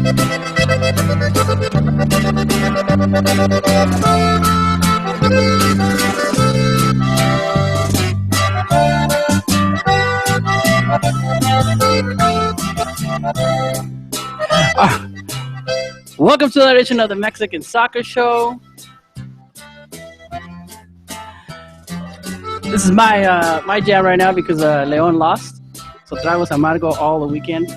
Welcome to another edition of the Mexican Soccer Show. This is my jam right now because Leon lost. So tragos amargo all the weekend.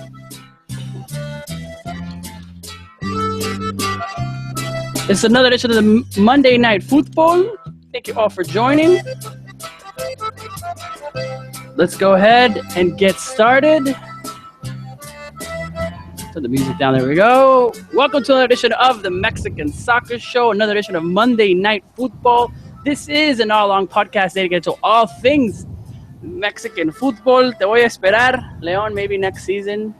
It's another edition of the Monday Night Football. Thank you all for joining. Let's go ahead and get started. Turn the music down. There we go. Welcome to another edition of the Mexican Soccer Show. Another edition of Monday Night Football. This is an all-long podcast dedicated to all things Mexican football. Te voy a esperar. Leon, maybe next season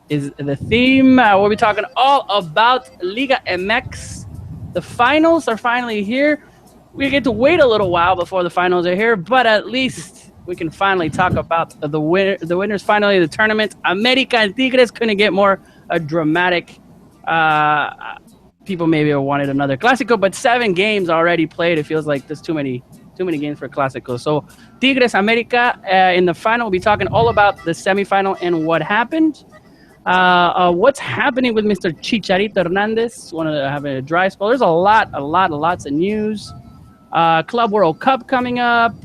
is the theme. We'll be talking all about Liga MX. The finals are finally here. We get to wait a little while before the finals are here, but at least we can finally talk about the winners finally of the tournament. America and Tigres couldn't get more dramatic. People maybe wanted another Clásico, but 7 games already played. It feels like there's too many games for Clásico. So Tigres America in the final. We'll be talking all about the semifinal and what happened. What's happening with Mr. Chicharito Hernandez? Want to have a dry spell? There's lots of news. Club World Cup coming up.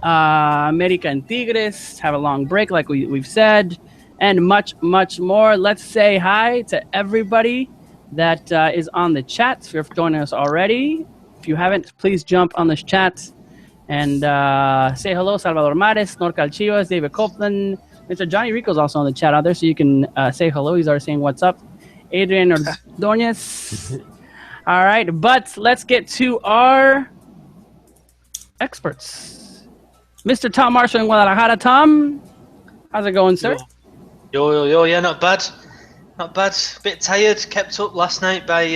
America and Tigres have a long break, like we've said, and much more. Let's say hi to everybody that is on the chat. If you're joining us already, if you haven't, please jump on this chat and say hello. Salvador Mares, Norcal Chivas, David Copeland, Mr. Johnny Rico's also on the chat out there, so you can say hello. He's already saying what's up. Adrian Ordonez. All right, but let's get to our experts. Mr. Tom Marshall in Guadalajara. Tom, how's it going, sir? Yo, yeah, not bad. A bit tired, kept up last night by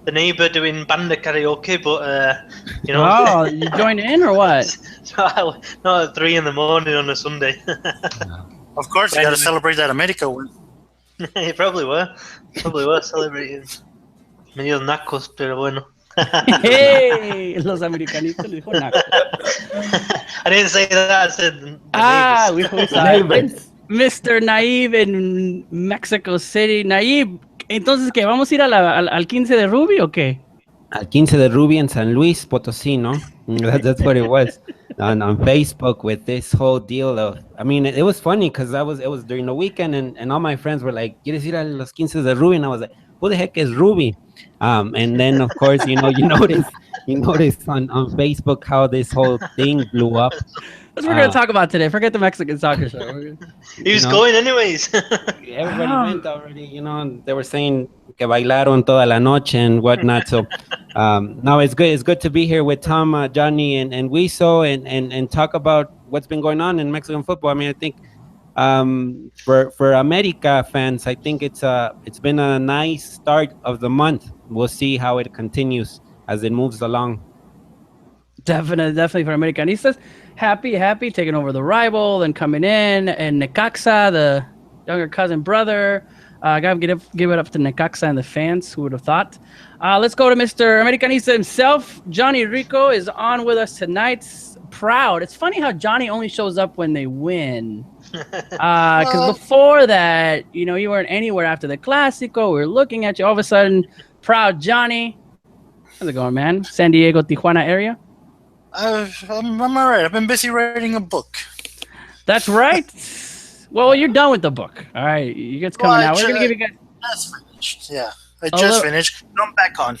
the neighbour doing banda karaoke, but, Oh, you joined in or what? Not at 3 in the morning on a Sunday. Of course, you got to celebrate that America win. You probably were celebrating. Medio nacos, pero bueno. Hey, los americanistas le dijo naco. I didn't say that, I said neighbors. Mr. Naive in Mexico City. Naive, entonces, ¿qué? ¿Vamos a ir al 15 de Ruby o qué? Al 15 de Ruby en San Luis Potosí, ¿no? That's what it was on Facebook with this whole deal of. I mean, it was funny because it was during the weekend and all my friends were like, ¿Quieres ir a los 15 de Ruby? And I was like, who the heck is Ruby? And then of course, you notice on Facebook how this whole thing blew up. That's what we're going to talk about today. Forget the Mexican Soccer Show. He was going anyways. Everybody went already, and they were saying que bailaron toda la noche and whatnot. So no, it's good. It's good to be here with Tom, Johnny, and Wiso and talk about what's been going on in Mexican football. I mean, I think for America fans, I think it's been a nice start of the month. We'll see how it continues as it moves along. Definitely for Americanistas. Happy, taking over the rival, then coming in, and Necaxa, the younger cousin brother. Gotta give it up to Necaxa and the fans. Who would have thought? Let's go to Mr. Americanista himself. Johnny Rico is on with us tonight. Proud. It's funny how Johnny only shows up when they win. Because before that, you weren't anywhere after the Clásico. We were looking at you. All of a sudden, proud Johnny. How's it going, man? San Diego, Tijuana area? I'm all right. I've been busy writing a book. That's right. Well, you're done with the book. All right. You guys coming out. We're going to give you guys... Just finished. Yeah. I just finished. I'm back on.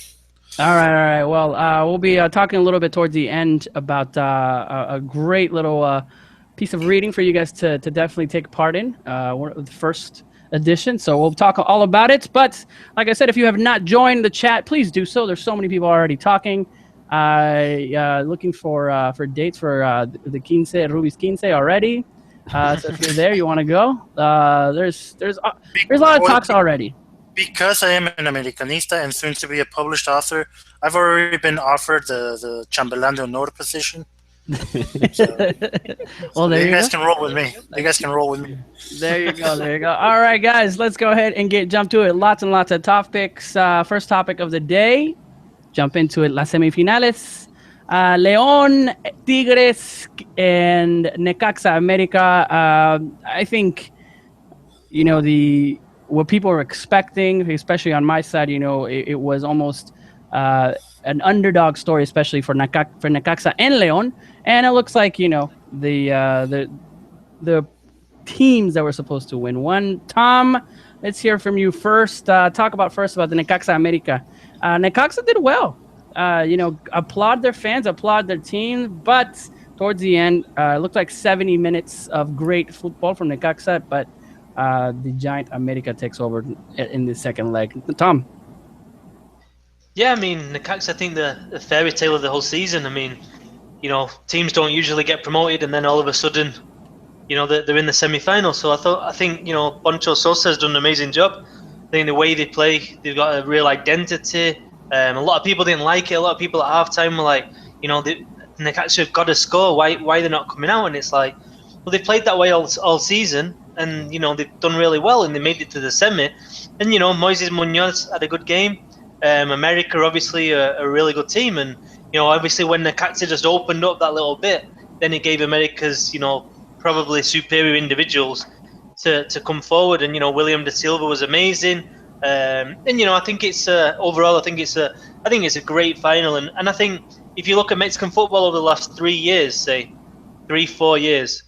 All right. Well, we'll be talking a little bit towards the end about a great little piece of reading for you guys to definitely take part in. The first edition. So we'll talk all about it. But like I said, if you have not joined the chat, please do so. There's so many people already talking. Looking for dates for the Quince, Ruby's Quince already. So if you're there, you want to go. There's a lot of talks already. Because I am an Americanista and soon to be a published author, I've already been offered the Chambelán de Honor position. Well, there You you guys go. can roll with me. You guys can roll with me. There you go. There you go. All right, guys, let's go ahead and jump to it. Lots and lots of topics. First topic of the day. Jump into it. Las semifinales. León, Tigres, and Necaxa America. I think the what people were expecting, especially on my side. It was almost an underdog story, especially for Necaxa and León. And it looks like the teams that were supposed to win one. Tom, let's hear from you first. Talk about the Necaxa America. Necaxa did well. Applaud their fans, applaud their team, but towards the end, it looked like 70 minutes of great football from Necaxa, but the giant America takes over in the second leg. Tom. Yeah, I mean, Necaxa, I think the fairy tale of the whole season. I mean, teams don't usually get promoted, and then all of a sudden, they're in the semi-final. So I think Poncho Sosa has done an amazing job. I think the way they play, they've got a real identity. A lot of people didn't like it. A lot of people at halftime were like, Necaxa have got to score. Why they're not coming out? And it's like, well, they played that way all season, and they've done really well, and they made it to the semi. And Moises Munoz had a good game. America obviously a really good team, and obviously when Necaxa just opened up that little bit, then it gave America's probably superior individuals to come forward, and William Da Silva was amazing. And I think it's overall, I think it's a great final, and I think if you look at Mexican football over the last 3 years, say 3-4 years,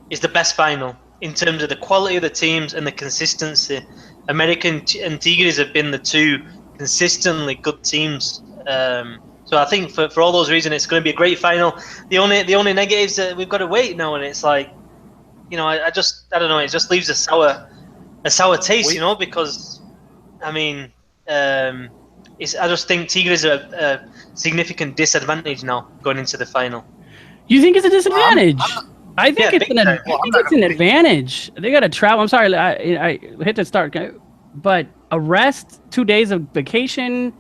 it's the best final in terms of the quality of the teams and the consistency. American and Tigres have been the two consistently good teams. So I think for all those reasons, it's going to be a great final. The only negatives that we've got to wait now, and it's like, I don't know, it just leaves a sour taste, because I mean, I just think Tigres are a significant disadvantage now going into the final. You think it's a disadvantage? I think Yeah, it's an advantage. They got to travel. I'm sorry, I hit the start, but a rest, 2 days of vacation.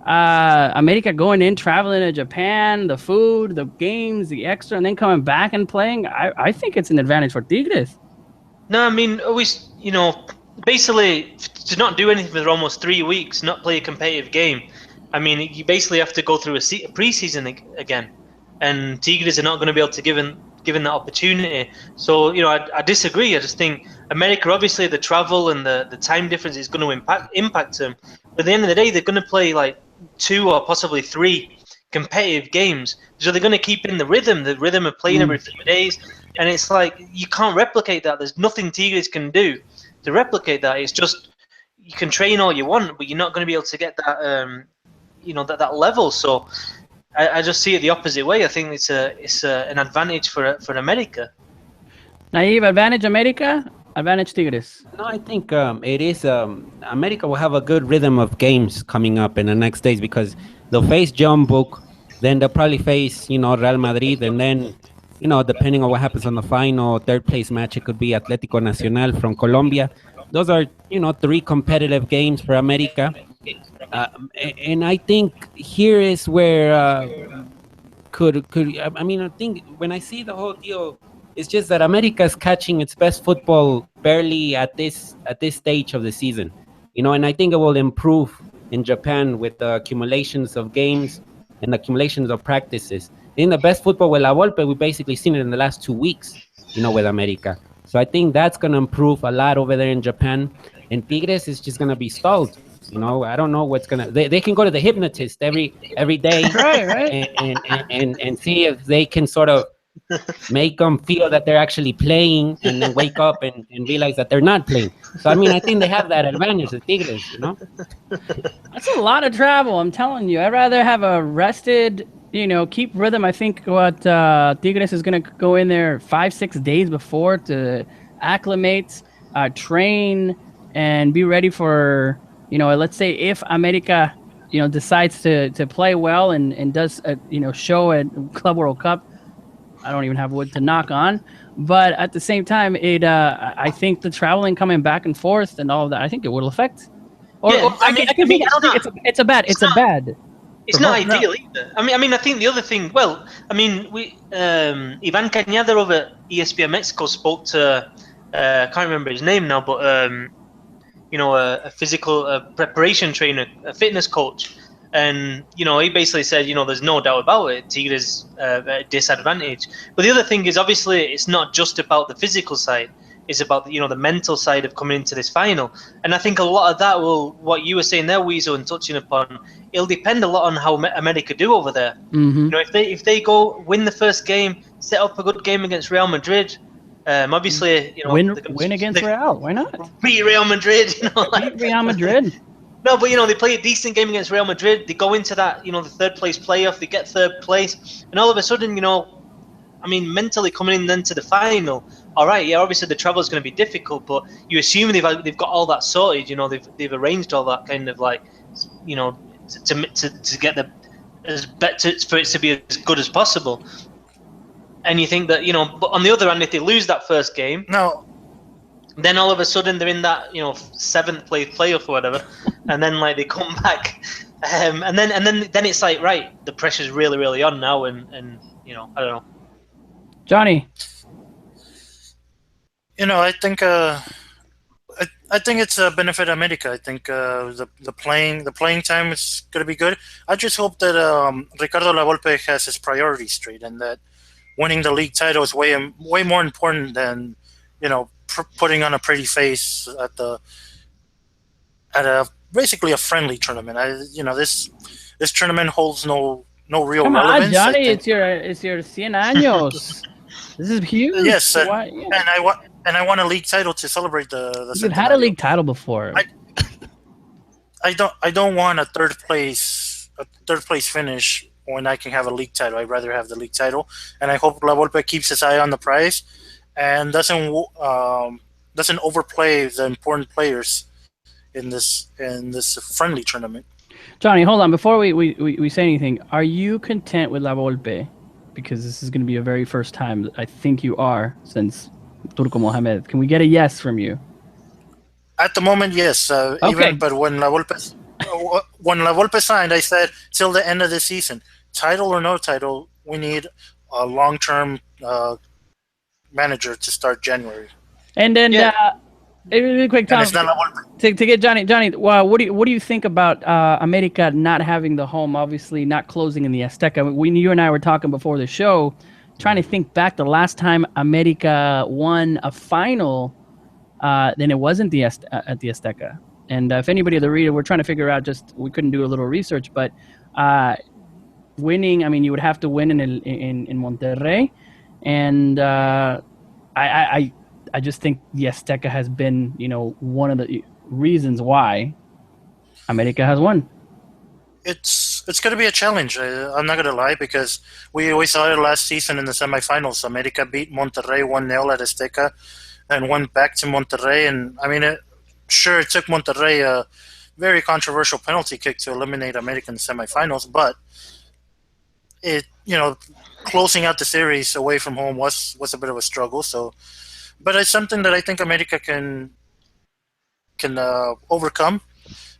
America going in, traveling to Japan, the food, the games, the extra, and then coming back and playing. I think it's an advantage for Tigres. No, I mean, always, basically to not do anything for almost 3 weeks, not play a competitive game. I mean, you basically have to go through a preseason again, and Tigres are not going to be able to given that opportunity. So I disagree. I just think America, obviously the travel and the time difference is going to impact them. But at the end of the day, they're going to play like 2 or possibly 3 competitive games. So they're going to keep in the rhythm of playing every few days. And it's like, you can't replicate that. There's nothing Tigres can do to replicate that. It's just, you can train all you want, but you're not going to be able to get that, that level. So I just see it the opposite way. I think it's an advantage for America. Naive, advantage America, advantage Tigres. No, I think it is. America will have a good rhythm of games coming up in the next days because they'll face John Book, then they'll probably face Real Madrid, and then depending on what happens on the final third place match, it could be Atlético Nacional from Colombia. Those are 3 competitive games for America. And I think here is where I think when I see the whole deal, it's just that America is catching its best football barely at this stage of the season, and I think it will improve in Japan with the accumulations of games and accumulations of practices. In the best football with La Volpe, we've basically seen it in the last 2 weeks, with America. So I think that's going to improve a lot over there in Japan. And Tigres is just going to be stalled. I don't know what's gonna. They can go to the hypnotist every day, right. And see if they can sort of make them feel that they're actually playing, and then wake up and realize that they're not playing. So I mean, I think they have that advantage, the Tigres. That's a lot of travel. I'm telling you, I'd rather have a rested, keep rhythm. I think what Tigres is gonna go in there 5-6 days before to acclimate, train, and be ready for. Let's say if America, decides to play well and does, show at Club World Cup, I don't even have wood to knock on. But at the same time, I think the traveling coming back and forth and all of that, I think it will affect. Or, Yeah, I don't think it's a bad. It's not ideal either. I mean, I think the other thing. Well, I mean, Ivan Cañada over at ESPN Mexico spoke to. I can't remember his name now, but a physical preparation trainer, a fitness coach, and he basically said, there's no doubt about it, Tigres at a disadvantage. But the other thing is, obviously, it's not just about the physical side. It's about the mental side of coming into this final, and I think a lot of that what you were saying there, Weasel, and touching upon, it'll depend a lot on how America do over there. Mm-hmm. If they go win the first game, set up a good game against Real Madrid, obviously win against Real. Why not beat Real Madrid? Beat Real Madrid. No, but they play a decent game against Real Madrid. They go into that the third place playoff. They get third place, and all of a sudden, mentally coming in then to the final. All right, yeah, obviously the travel is going to be difficult, but you assume they've got all that sorted. They've arranged all that kind of to get for it to be as good as possible. And you think that but on the other hand, if they lose that first game, then all of a sudden they're in that seventh place playoff or whatever, and then they come back, and then it's like, right, the pressure's really really on now, and I don't know. Johnny. I think I think it's a benefit America. I think the playing time is going to be good. I just hope that Ricardo Lavolpe has his priorities straight, and that winning the league title is way more important than putting on a pretty face at basically a friendly tournament. This tournament holds no real relevance. Come on, Johnny, it's your 100 años. This is huge. Yes, and I want a league title to celebrate the. You've had a league title before. I don't want a third place finish when I can have a league title. I'd rather have the league title, and I hope La Volpe keeps his eye on the prize and doesn't overplay the important players in this friendly tournament. Johnny, hold on. Before we say anything, are you content with La Volpe? Because this is going to be a very first time. I think you are, since Turco Mohamed. Can we get a yes from you? At the moment, yes. Okay. But when La Volpe signed, I said till the end of the season, title or no title, we need a long-term manager to start January. And then, really quick, Tom, to get Johnny. Well, what do you think about America not having the home? Obviously, not closing in the Azteca. You and I were talking before the show, trying to think back the last time America won a final. Then it wasn't at the Azteca. And if anybody of the reader, we're trying to figure out. We couldn't do a little research, but winning. I mean, you would have to win in Monterrey, and I just think the Azteca has been, one of the reasons why America has won. It's going to be a challenge. I'm not going to lie, because we saw it last season in the semifinals. America beat Monterrey 1-0 at Azteca, and went back to Monterrey. And I mean, it took Monterrey a very controversial penalty kick to eliminate America in the semifinals, but closing out the series away from home was a bit of a struggle. So. But it's something that I think America can overcome,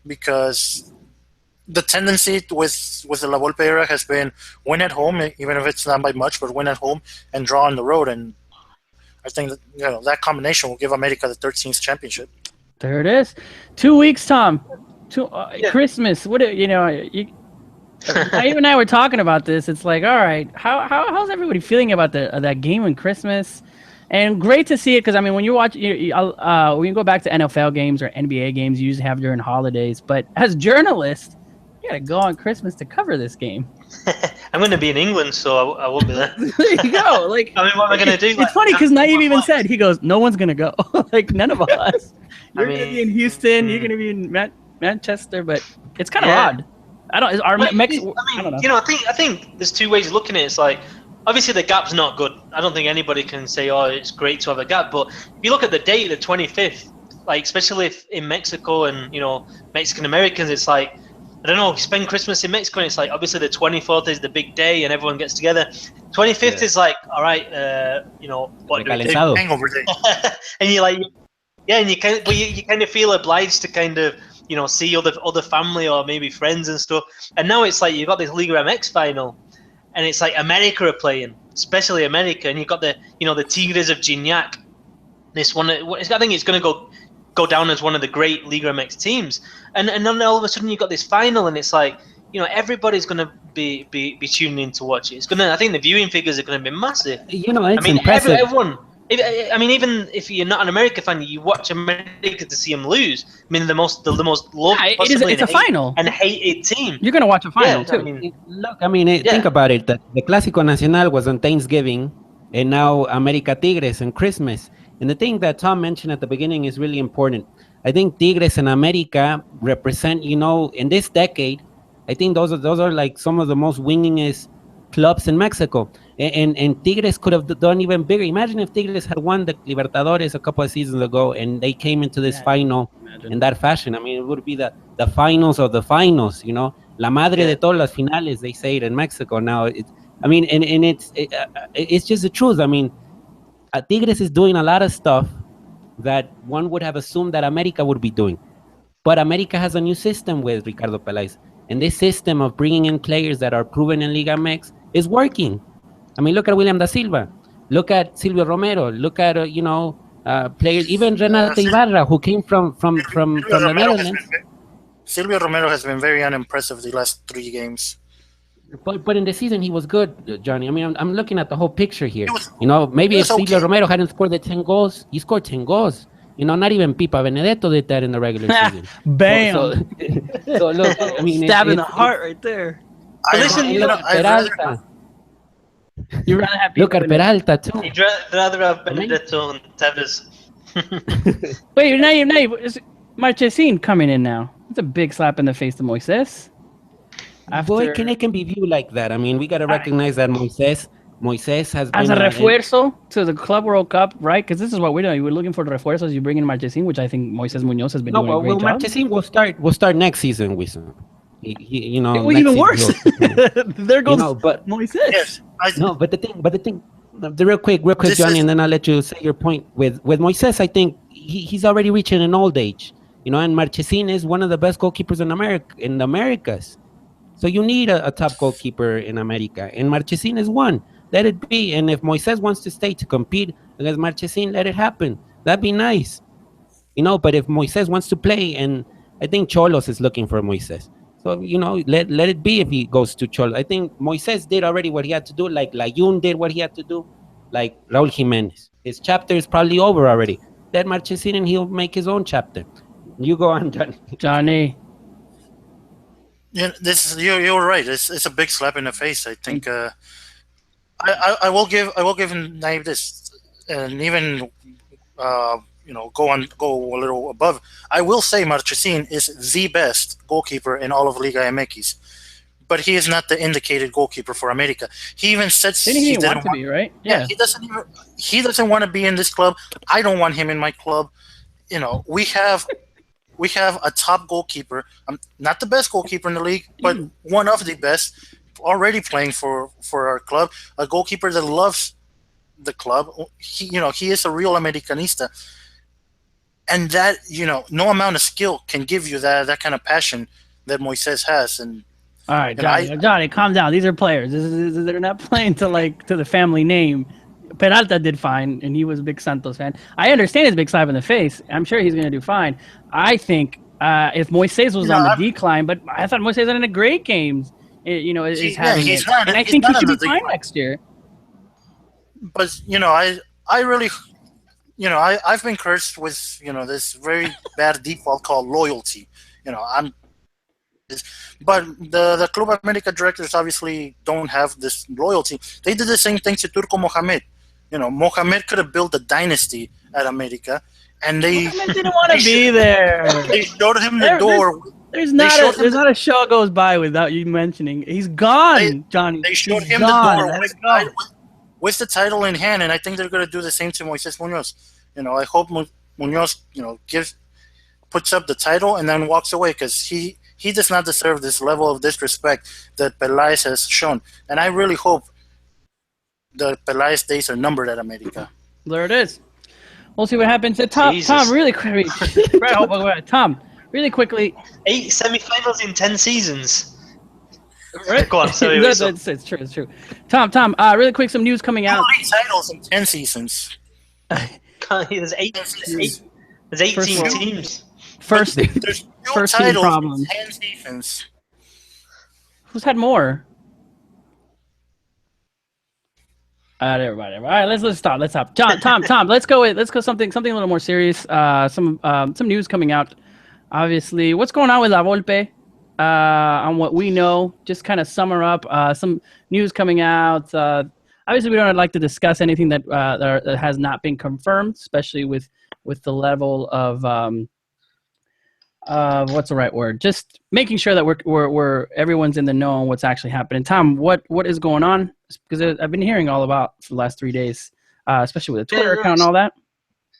because the tendency with the La Volpe era has been win at home, even if it's not by much, but win at home and draw on the road. And I think that that combination will give America the 13th championship. There it is. 2 weeks, Tom. Christmas. Dave and I were talking about this. It's like, all right, how's everybody feeling about that game on Christmas? And great to see it, because, I mean, when you watch, when you go back to NFL games or NBA games, you usually have during holidays. But as journalists, you got to go on Christmas to cover this game. I'm going to be in England, so I won't be there. There you go. Like, I mean, what am I going to do? It's funny, because Naive even said, he goes, no one's going to go. Like, none of us. You're going to be in Houston. You're going to be in Manchester. But it's kind of odd. I don't know. I think there's two ways of looking at it. It's like, obviously, the gap's not good. I don't think anybody can say, oh, it's great to have a gap. But if you look at the date, the 25th, like, especially if in Mexico and, Mexican Americans, it's like, I don't know, you spend Christmas in Mexico, and it's like, obviously, the 24th is the big day and everyone gets together. 25th is like, all right, what do we do? Hangover day. And you're like, and you kind of feel obliged to kind of see other family or maybe friends and stuff. And now it's like you've got this Liga MX final, and it's like America are playing, especially America, and you've got the Tigres of Gignac. This one, I think it's going to go down as one of the great Liga MX teams. And then all of a sudden you've got this final, and it's like, everybody's going to be tuning in to watch it. I think the viewing figures are going to be massive. It's impressive. Everyone. Even if you're not an America fan, you watch America to see them lose. I mean, the most loved, it's a final and hated team. You're gonna watch a final too. Think about it. The Clásico Nacional was on Thanksgiving, and now America Tigres on Christmas. And the thing that Tom mentioned at the beginning is really important. I think Tigres and America represent, in this decade, I think those are like some of the most winningest clubs in Mexico. And Tigres could have done even bigger. Imagine if Tigres had won the Libertadores a couple of seasons ago and they came into this final in that fashion. I mean, it would be the finals of the finals, La madre de todas las finales, they say it in Mexico now. It's just the truth. I mean, Tigres is doing a lot of stuff that one would have assumed that America would be doing. But America has a new system with Ricardo Peláez. And this system of bringing in players that are proven in Liga MX is working. I mean, look at William da Silva. Look at Silvio Romero. Look at, players, even Renato Ibarra, who came from the Netherlands. Silvio Romero has been very unimpressive the last 3 games. But in the season, he was good, Johnny. I mean, I'm looking at the whole picture here. Maybe if Silvio Romero hadn't scored the 10 goals, he scored 10 goals. Not even Pipa Benedetto did that in the regular season. Bam! So look, I mean, stab in the heart right there. Peralta. You'd rather have look at Peralta too. You'd rather have Benedetto and Tevez. Wait, is Marchesín coming in now? It's a big slap in the face to Moises. Boy, it can be viewed like that. I mean, we got to recognize that Moises has been as a refuerzo to the Club World Cup, right? Because this is what we're doing. We're looking for the refuerzos. You bring in Marchesín, which I think Moises Muñoz has been doing a great job. Marchesín will start next season, Wilson. It will even worse. There goes Moises. Yes, but the thing, real quick, Johnny, and then I'll let you say your point. With Moises, I think he's already reaching an old age, and Marchesín is one of the best goalkeepers in the Americas. So you need a top goalkeeper in America, and Marchesín is one. Let it be. And if Moises wants to stay to compete against Marchesín, let it happen. That'd be nice. But if Moises wants to play, and I think Xolos is looking for Moises. So, let it be if he goes to Xolos. I think Moises did already what he had to do, like Layún did what he had to do, like Raúl Jiménez. His chapter is probably over already. Let Marchesín and he'll make his own chapter. You go on, Johnny. Yeah, you're right. It's a big slap in the face. I think I will give Naib this, and even go a little above. I will say Marchesín is the best goalkeeper in all of Liga MX, but he is not the indicated goalkeeper for America. He even said he didn't want to be, right? Yeah, he doesn't want to be in this club. I don't want him in my club. We have a top goalkeeper, not the best goalkeeper in the league, but one of the best, already playing for our club. A goalkeeper that loves the club. He is a real Americanista, and that no amount of skill can give you that kind of passion that Moises has. And all right, Johnny, calm down. These are players. They're not playing to the family name. Peralta did fine, and he was a big Santos fan. I understand his big slap in the face. I'm sure he's going to do fine. I think if Moises was on the decline, but I thought Moises had a great games. And I think he should be fine next year. But I really, I've been cursed with this very bad default called loyalty. But the Club America directors obviously don't have this loyalty. They did the same thing to Turco Mohamed. Mohamed could have built a dynasty at America, and Mohamed didn't want to be there. They showed him the door. There's not a show goes by without you mentioning he's gone, Johnny. They showed him the door with the title in hand, and I think they're going to do the same to Moises Muñoz. I hope Muñoz puts up the title and then walks away, because he does not deserve this level of disrespect that Peláez has shown. And I really hope the Peláez days are numbered at America. There it is. We'll see what happens. Tom, really quick. Tom, really quickly. 8 semi-finals in 10 seasons. Right? Go on, sorry. It's true. It's true. Tom. Really quick, some news coming out. 8 titles in 10 seasons. There's 18 First- teams. First, There's 2 first team titles problems. in 10 seasons. Who's had more? Everybody. All right, let's stop. Let's stop. Tom. Let's go something a little more serious. Some news coming out. Obviously, what's going on with La Volpe? On what we know, just kind of sum her up. Some news coming out. Obviously, we don't like to discuss anything that has not been confirmed, especially with the level of what's the right word? Just making sure that we're everyone's in the know on what's actually happening. Tom, what is going on? Because I've been hearing all about for the last 3 days, especially with the Twitter account and all that.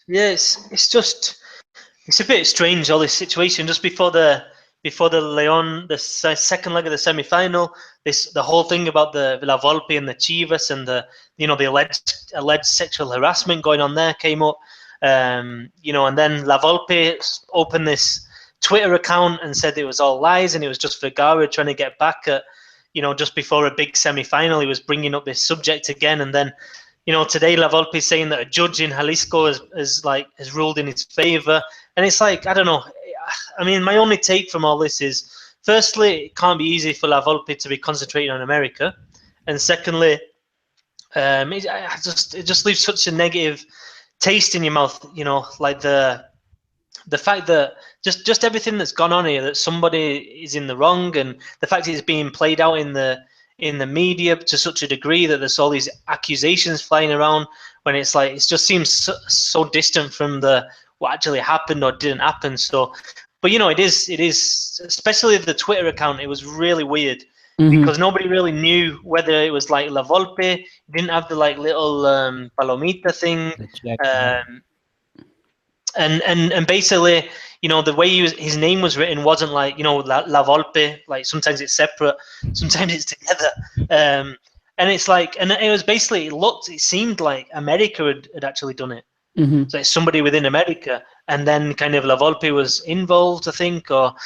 Yeah, it's a bit strange, all this situation just before the Leon, the second leg of the semi-final. The whole thing about the La Volpe and the Chivas and the alleged sexual harassment going on there came up. And then La Volpe opened this Twitter account and said it was all lies and it was just Vergara trying to get back at, just before a big semi-final, he was bringing up this subject again. And then, today La Volpe is saying that a judge in Jalisco has ruled in his favor. And it's like, I don't know. I mean, my only take from all this is, firstly, it can't be easy for La Volpe to be concentrating on America. And secondly, it just leaves such a negative taste in your mouth, like the fact that just everything that's gone on here, that somebody is in the wrong, and the fact that it's being played out in the media to such a degree that there's all these accusations flying around, when it's like it just seems so distant from what actually happened or didn't happen. So, but it is especially the Twitter account. It was really weird because nobody really knew whether it was like La Volpe. It didn't have the little palomita thing. And basically, the way his name was written wasn't like, La Volpe. Like sometimes it's separate, sometimes it's together. And it's like, and it was basically, it seemed like America had actually done it. So it's somebody within America, and then kind of La Volpe was involved, I think, but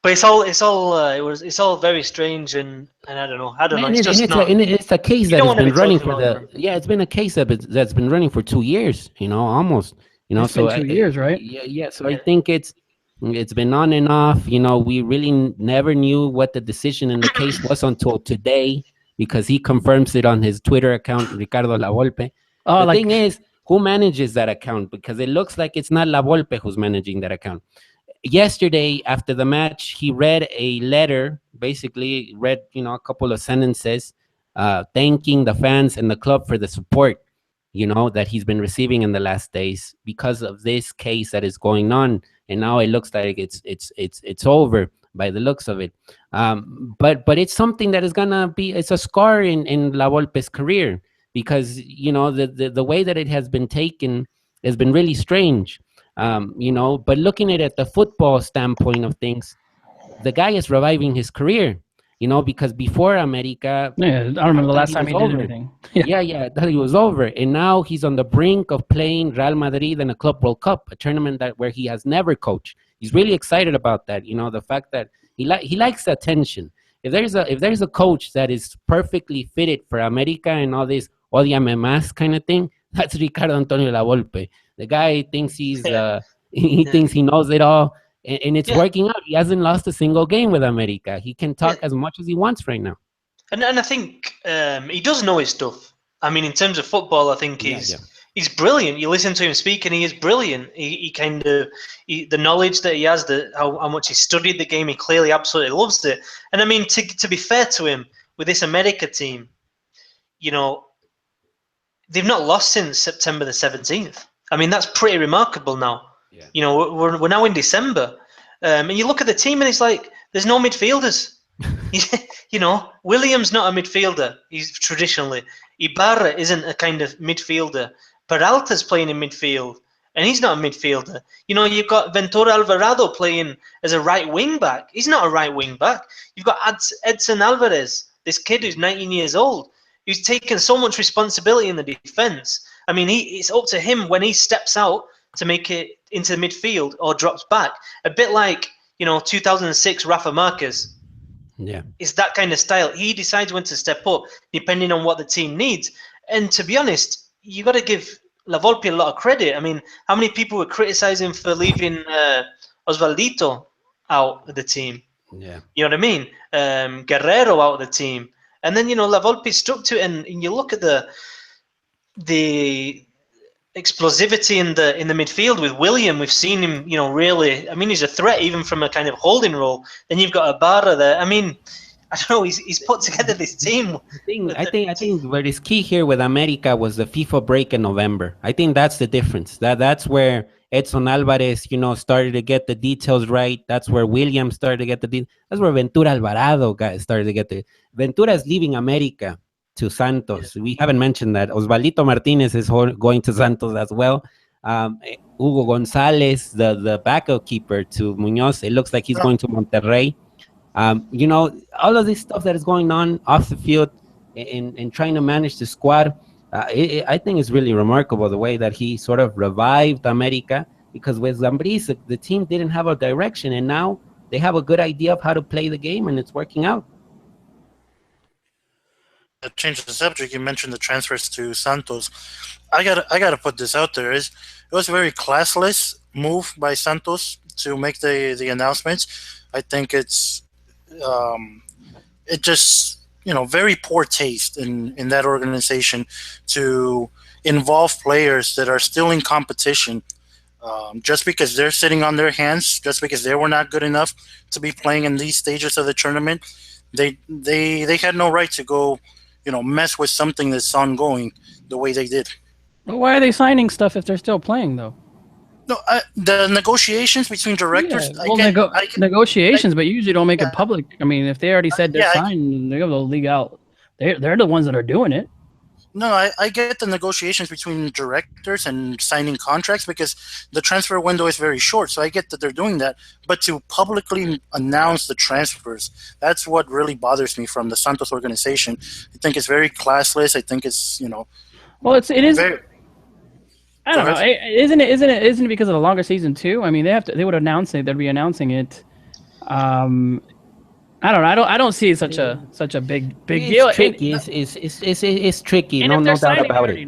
it's all very strange, and I don't know. It's a case that has been running for it's been a case that's been running for 2 years, almost. It's been 2 years, right? Yeah. So I think it's been on and off. We really never knew what the decision in the case was until today, because he confirms it on his Twitter account, Ricardo La Volpe. The thing is, who manages that account? Because it looks like it's not La Volpe who's managing that account. Yesterday, after the match, he read a letter, basically read, a couple of sentences, thanking the fans and the club for the support, that he's been receiving in the last days because of this case that is going on. And now it looks like it's over by the looks of it. But it's something that is gonna be, it's a scar in La Volpe's career, because the way that it has been taken has been really strange. But looking at it at the football standpoint of things, the guy is reviving his career, because before America, I don't remember the last time he did anything. Yeah, that he was over, and now he's on the brink of playing Real Madrid in a Club World Cup, a tournament where he has never coached. He's really excited about that. The fact that he likes the attention. If there's a coach that is perfectly fitted for America and all this Odiame Más kind of thing, that's Ricardo Antonio La Volpe. The guy thinks he thinks he knows it all, and it's working out. He hasn't lost a single game with America. He can talk as much as he wants right now. And I think he does know his stuff. I mean, in terms of football, I think he's brilliant. You listen to him speak, and he is brilliant. The knowledge that he has, how much he studied the game, he clearly absolutely loves it. And I mean, to be fair to him, with this America team, they've not lost since September the 17th. I mean, that's pretty remarkable now. Yeah. We're now in December. And you look at the team and it's like, there's no midfielders. William's not a midfielder. He's traditionally. Ibarra isn't a kind of midfielder. Peralta's playing in midfield, and he's not a midfielder. You've got Ventura Alvarado playing as a right wing back. He's not a right wing back. You've got Edson Alvarez, this kid who's 19 years old, who's taken so much responsibility in the defense. I mean, it's up to him when he steps out to make it into the midfield or drops back. A bit like, 2006 Rafa Marquez. Yeah. It's that kind of style. He decides when to step up depending on what the team needs. And to be honest, you got to give La Volpe a lot of credit. I mean, how many people were criticizing for leaving Osvaldito out of the team? Yeah. You know what I mean? Guerrero out of the team. And then, La Volpe stuck to it. And you look at the explosivity in the midfield with William. We've seen him, really. I mean, he's a threat even from a kind of holding role. Then you've got Ibarra there. I mean, I don't know. He's put together this team. I think what is key here with America was the FIFA break in November. I think that's the difference. That's where Edson Alvarez, started to get the details right. That's where William started to get the details. That's where Ventura Alvarado started to get the. Ventura is leaving America to Santos. We haven't mentioned that. Osvaldo Martinez is going to Santos as well. Hugo Gonzalez, the backup keeper to Muñoz, it looks like he's going to Monterrey. All of this stuff that is going on off the field and trying to manage the squad, I think it's really remarkable the way that he sort of revived America, because with Zambriz, the team didn't have a direction, and now they have a good idea of how to play the game, and it's working out. Change the subject. You mentioned the transfers to Santos. I gotta put this out there. It was a very classless move by Santos to make the announcements. I think it's very poor taste in that organization to involve players that are still in competition just because they're sitting on their hands, just because they were not good enough to be playing in these stages of the tournament. They had no right to go mess with something that's ongoing the way they did. Well, why are they signing stuff if they're still playing, though? No, the negotiations between directors. Yeah, negotiations, but you usually don't make it public. I mean, if they already said they're signed, they have the league out. They're the ones that are doing it. No, I get the negotiations between directors and signing contracts because the transfer window is very short. So I get that they're doing that, but to publicly announce the transfers, that's what really bothers me from the Santos organization. I think it's very classless. I think it's Well, it is. I don't know. Isn't it because of the longer season too? I mean, they would announce it. They'd be announcing it. I don't know. I don't see such a big deal. Tricky. It's tricky. No doubt about it.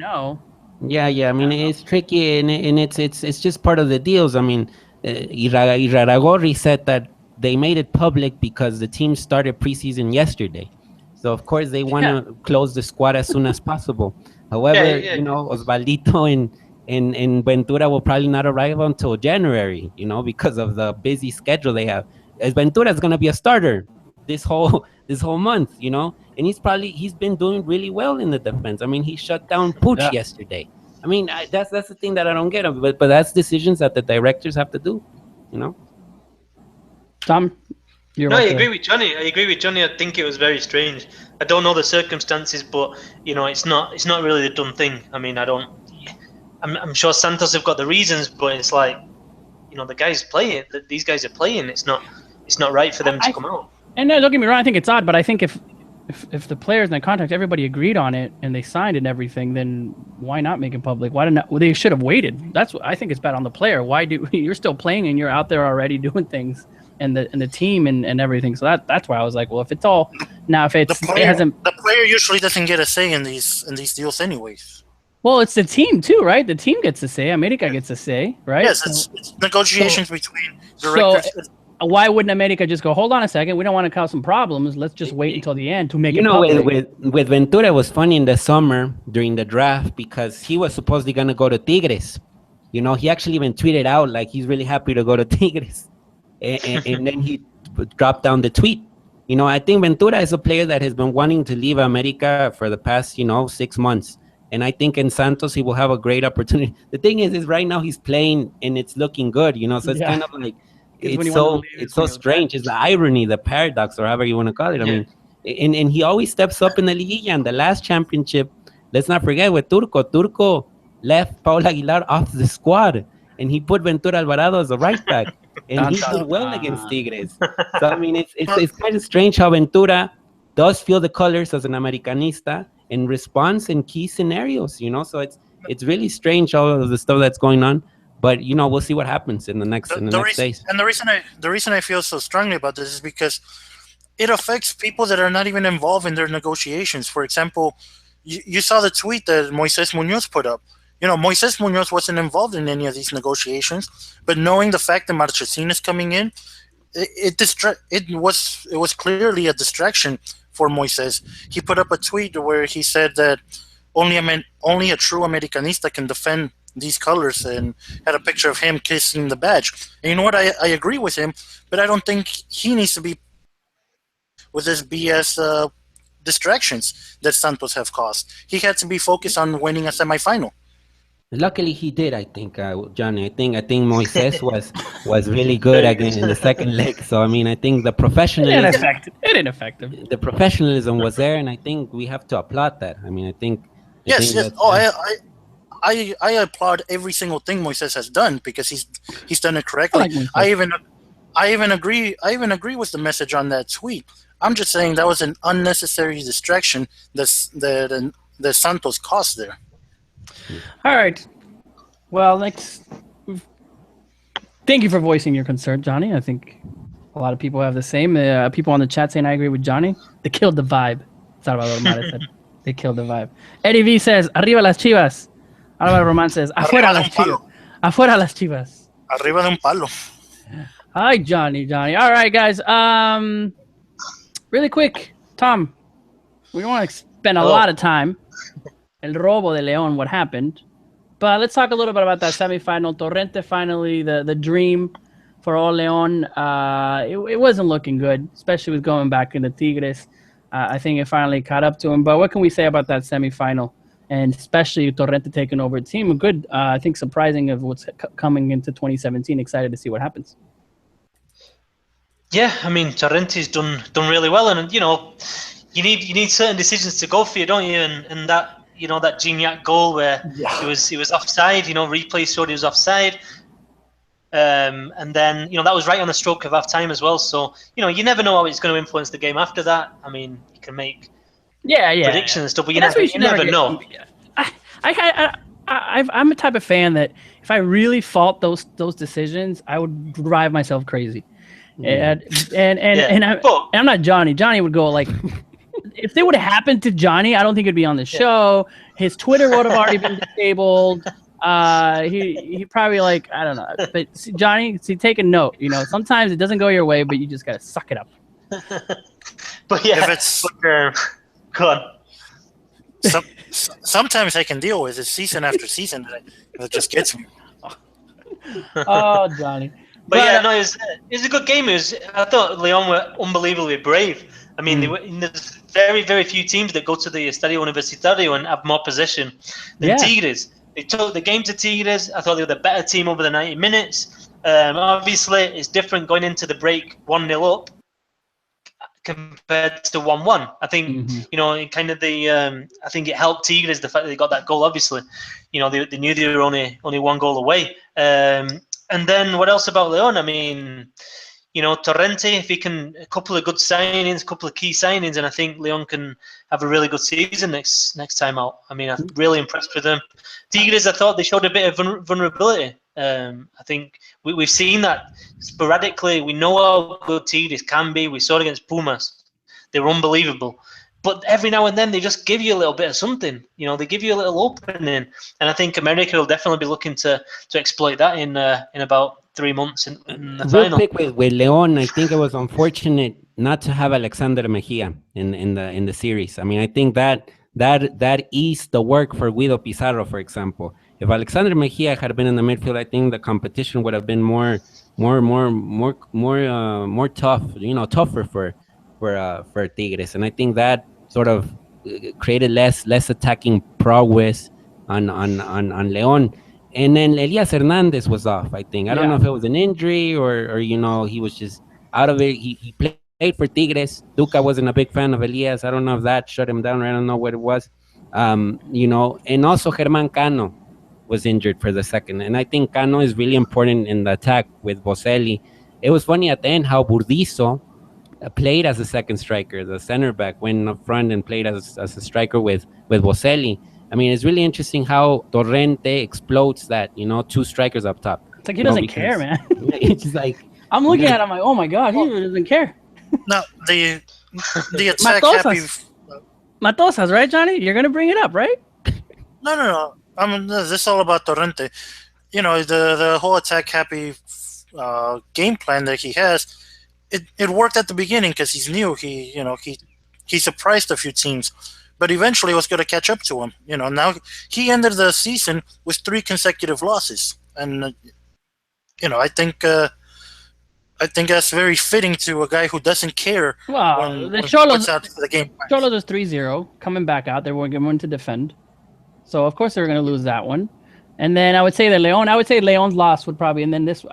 Yeah. I mean, it's tricky, and it's just part of the deals. I mean, Iraragorri said that they made it public because the team started preseason yesterday, so of course they want to close the squad as soon as possible. However, Osvaldito and Ventura will probably not arrive until January. Because of the busy schedule they have. Ventura is going to be a starter this whole month, and he's been doing really well in the defense. I mean, he shut down Puig yesterday. I mean, that's the thing that I don't get, but that's decisions that the directors have to do, Tom, I agree with Johnny. I think it was very strange. I don't know the circumstances, but it's not really the done thing. I mean, I'm sure Santos have got the reasons, but it's like, the guys playing. These guys are playing. It's not right for them to come out. And don't get me wrong, I think it's odd, but I think if the players and the contract, everybody agreed on it and they signed and everything, then why not make it public? They should have waited. That's what I think is bad on the player. You're still playing and you're out there already doing things, and the team and everything. So that's why I was like, well, if it's all now, if it's the player usually doesn't get a say in these deals anyways. Well, it's the team too, right? The team gets a say. America gets a say, right? Yes, it's negotiations between directors. So, why wouldn't America just go, hold on a second, we don't want to cause some problems, let's just wait until the end to make it public? With Ventura, it was funny in the summer during the draft because he was supposedly going to go to Tigres. He actually even tweeted out like he's really happy to go to Tigres. And then he dropped down the tweet. I think Ventura is a player that has been wanting to leave America for the past, 6 months. And I think in Santos, he will have a great opportunity. The thing is right now he's playing and it's looking good, so it's kind of like, it's so strange. It's the irony, the paradox, or however you want to call it. I mean, and he always steps up in the Liguilla. And the last championship, let's not forget with Turco. Turco left Paul Aguilar off the squad, and he put Ventura Alvarado as a right back, and he did well against Tigres. So I mean, it's kind of strange how Ventura does feel the colors as an Americanista and responds in key scenarios. So it's really strange all of the stuff that's going on. But we'll see what happens in the next days. And the reason I feel so strongly about this is because it affects people that are not even involved in their negotiations. For example, you saw the tweet that Moises Munoz put up. Moises Munoz wasn't involved in any of these negotiations, but knowing the fact that Marchesín is coming in, it was clearly a distraction for Moises. He put up a tweet where he said that only a true Americanista can defend these colors, and had a picture of him kissing the badge. And you know what? I agree with him, but I don't think he needs to be with this BS distractions that Santos have caused. He had to be focused on winning a semifinal. Luckily, he did. I think, Johnny. I think Moises was really good again in the second leg. So I think the professionalism. It didn't affect him. The professionalism was there, and I think we have to applaud that. I think. Yes. I applaud every single thing Moises has done because he's done it correctly. I even agree with the message on that tweet. I'm just saying that was an unnecessary distraction that Santos caused there. All right. Well, thank you for voicing your concern, Johnny. I think a lot of people have the same. People on the chat saying I agree with Johnny. They killed the vibe. Salvador Mares said they killed the vibe. Eddie V says, "Arriba las Chivas." Álvaro Román says, "Afuera las Chivas." Afuera las Chivas. Arriba de un palo. Hi, Johnny. All right, guys. Really quick, Tom. We don't want to spend a lot of time. El Robo de León, what happened. But let's talk a little bit about that semifinal. Torrente finally, the dream for all León. It wasn't looking good, especially with going back into Tigres. I think it finally caught up to him. But what can we say about that semifinal? And especially Torrente taking over a team. Good, I think, surprising of what's coming into 2017. Excited to see what happens. Yeah, Torrente's done really well, and you need certain decisions to go for you, don't you? And that that Gignac goal where he was offside. Replay showed he was offside, and then that was right on the stroke of half time as well. So you never know how it's going to influence the game after that. You can make predictions and stuff, but you never know. I'm a type of fan that if I really fault those decisions, I would drive myself crazy. And I'm not Johnny. Johnny would go like, if they would have happened to Johnny, I don't think he'd be on the show. His Twitter would have already been disabled. He probably I don't know. But Johnny, take a note. Sometimes it doesn't go your way, but you just gotta suck it up. But yeah, go on. Sometimes I can deal with it season after season. It just gets me. Oh, Johnny. But it's a good game. I thought León were unbelievably brave. There's very, very few teams that go to the Estadio Universitario and have more possession than Tigres. They took the game to Tigres. I thought they were the better team over the 90 minutes. Obviously, it's different going into the break 1-0 up compared to 1-1. I think I think it helped Tigres the fact that they got that goal. Obviously, they knew they were only one goal away. And then what else about León? Torrente, if he can, a couple of good signings, a couple of key signings, and I think León can have a really good season next time out. I'm really impressed with them. Tigres, I thought they showed a bit of vulnerability. I think we've seen that sporadically. We know how good Tigres can be. We saw it against Pumas. They were unbelievable. But every now and then they just give you a little bit of something. They give you a little opening. And I think America will definitely be looking to exploit that in about 3 months in the final. Real quick with León, I think it was unfortunate not to have Alexander Mejia in the series. I think that eased the work for Guido Pizarro, for example. If Alexander Mejia had been in the midfield, I think the competition would have been more tough, tougher for Tigres. And I think that sort of created less attacking prowess on León. And then Elias Hernandez was off, I think. I don't know if it was an injury or he was just out of it. He played for Tigres. Duca wasn't a big fan of Elias. I don't know if that shut him down, or I don't know what it was. And also Germán Cano was injured for the second. And I think Cano is really important in the attack with Boselli. It was funny at the end how Burdizo played as a second striker. The center back went up front and played as a striker with Boselli. I mean, it's really interesting how Torrente explodes that, 2 strikers up top. It's like he doesn't care, man. It's just like I'm looking at him like, oh my god, he doesn't care. No, the attack happy. Matosas, right, Johnny? You're gonna bring it up, right? No. I mean, this is all about Torrente. The whole attack happy game plan that he has. It worked at the beginning because he's new. He surprised a few teams, but eventually it was going to catch up to him. Now he ended the season with 3 consecutive losses, and I think that's very fitting to a guy who doesn't care. Well, the Xolos out the game. Xolos is 3-0 coming back out. They were going to defend, so of course they were going to lose that one. And then I would say that Leon's loss would probably, and then this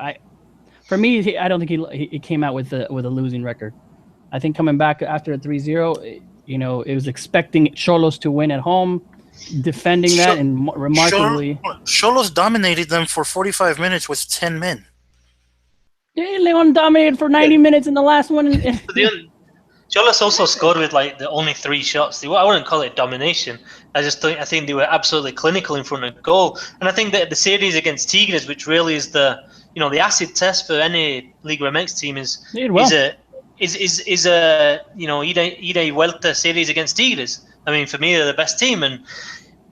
for me, I don't think he came out with a losing record. I think coming back after a 3-0, it was expecting Xolos to win at home, defending that, and remarkably. Xolos dominated them for 45 minutes with 10 men. Yeah, Leon dominated for 90 minutes in the last one. Xolos also scored with the only 3 shots. I wouldn't call it domination. I think they were absolutely clinical in front of goal. And I think that the series against Tigres, which really is the acid test for any Liga MX team, is a ida y vuelta series against Tigres. I mean, for me, they're the best team, and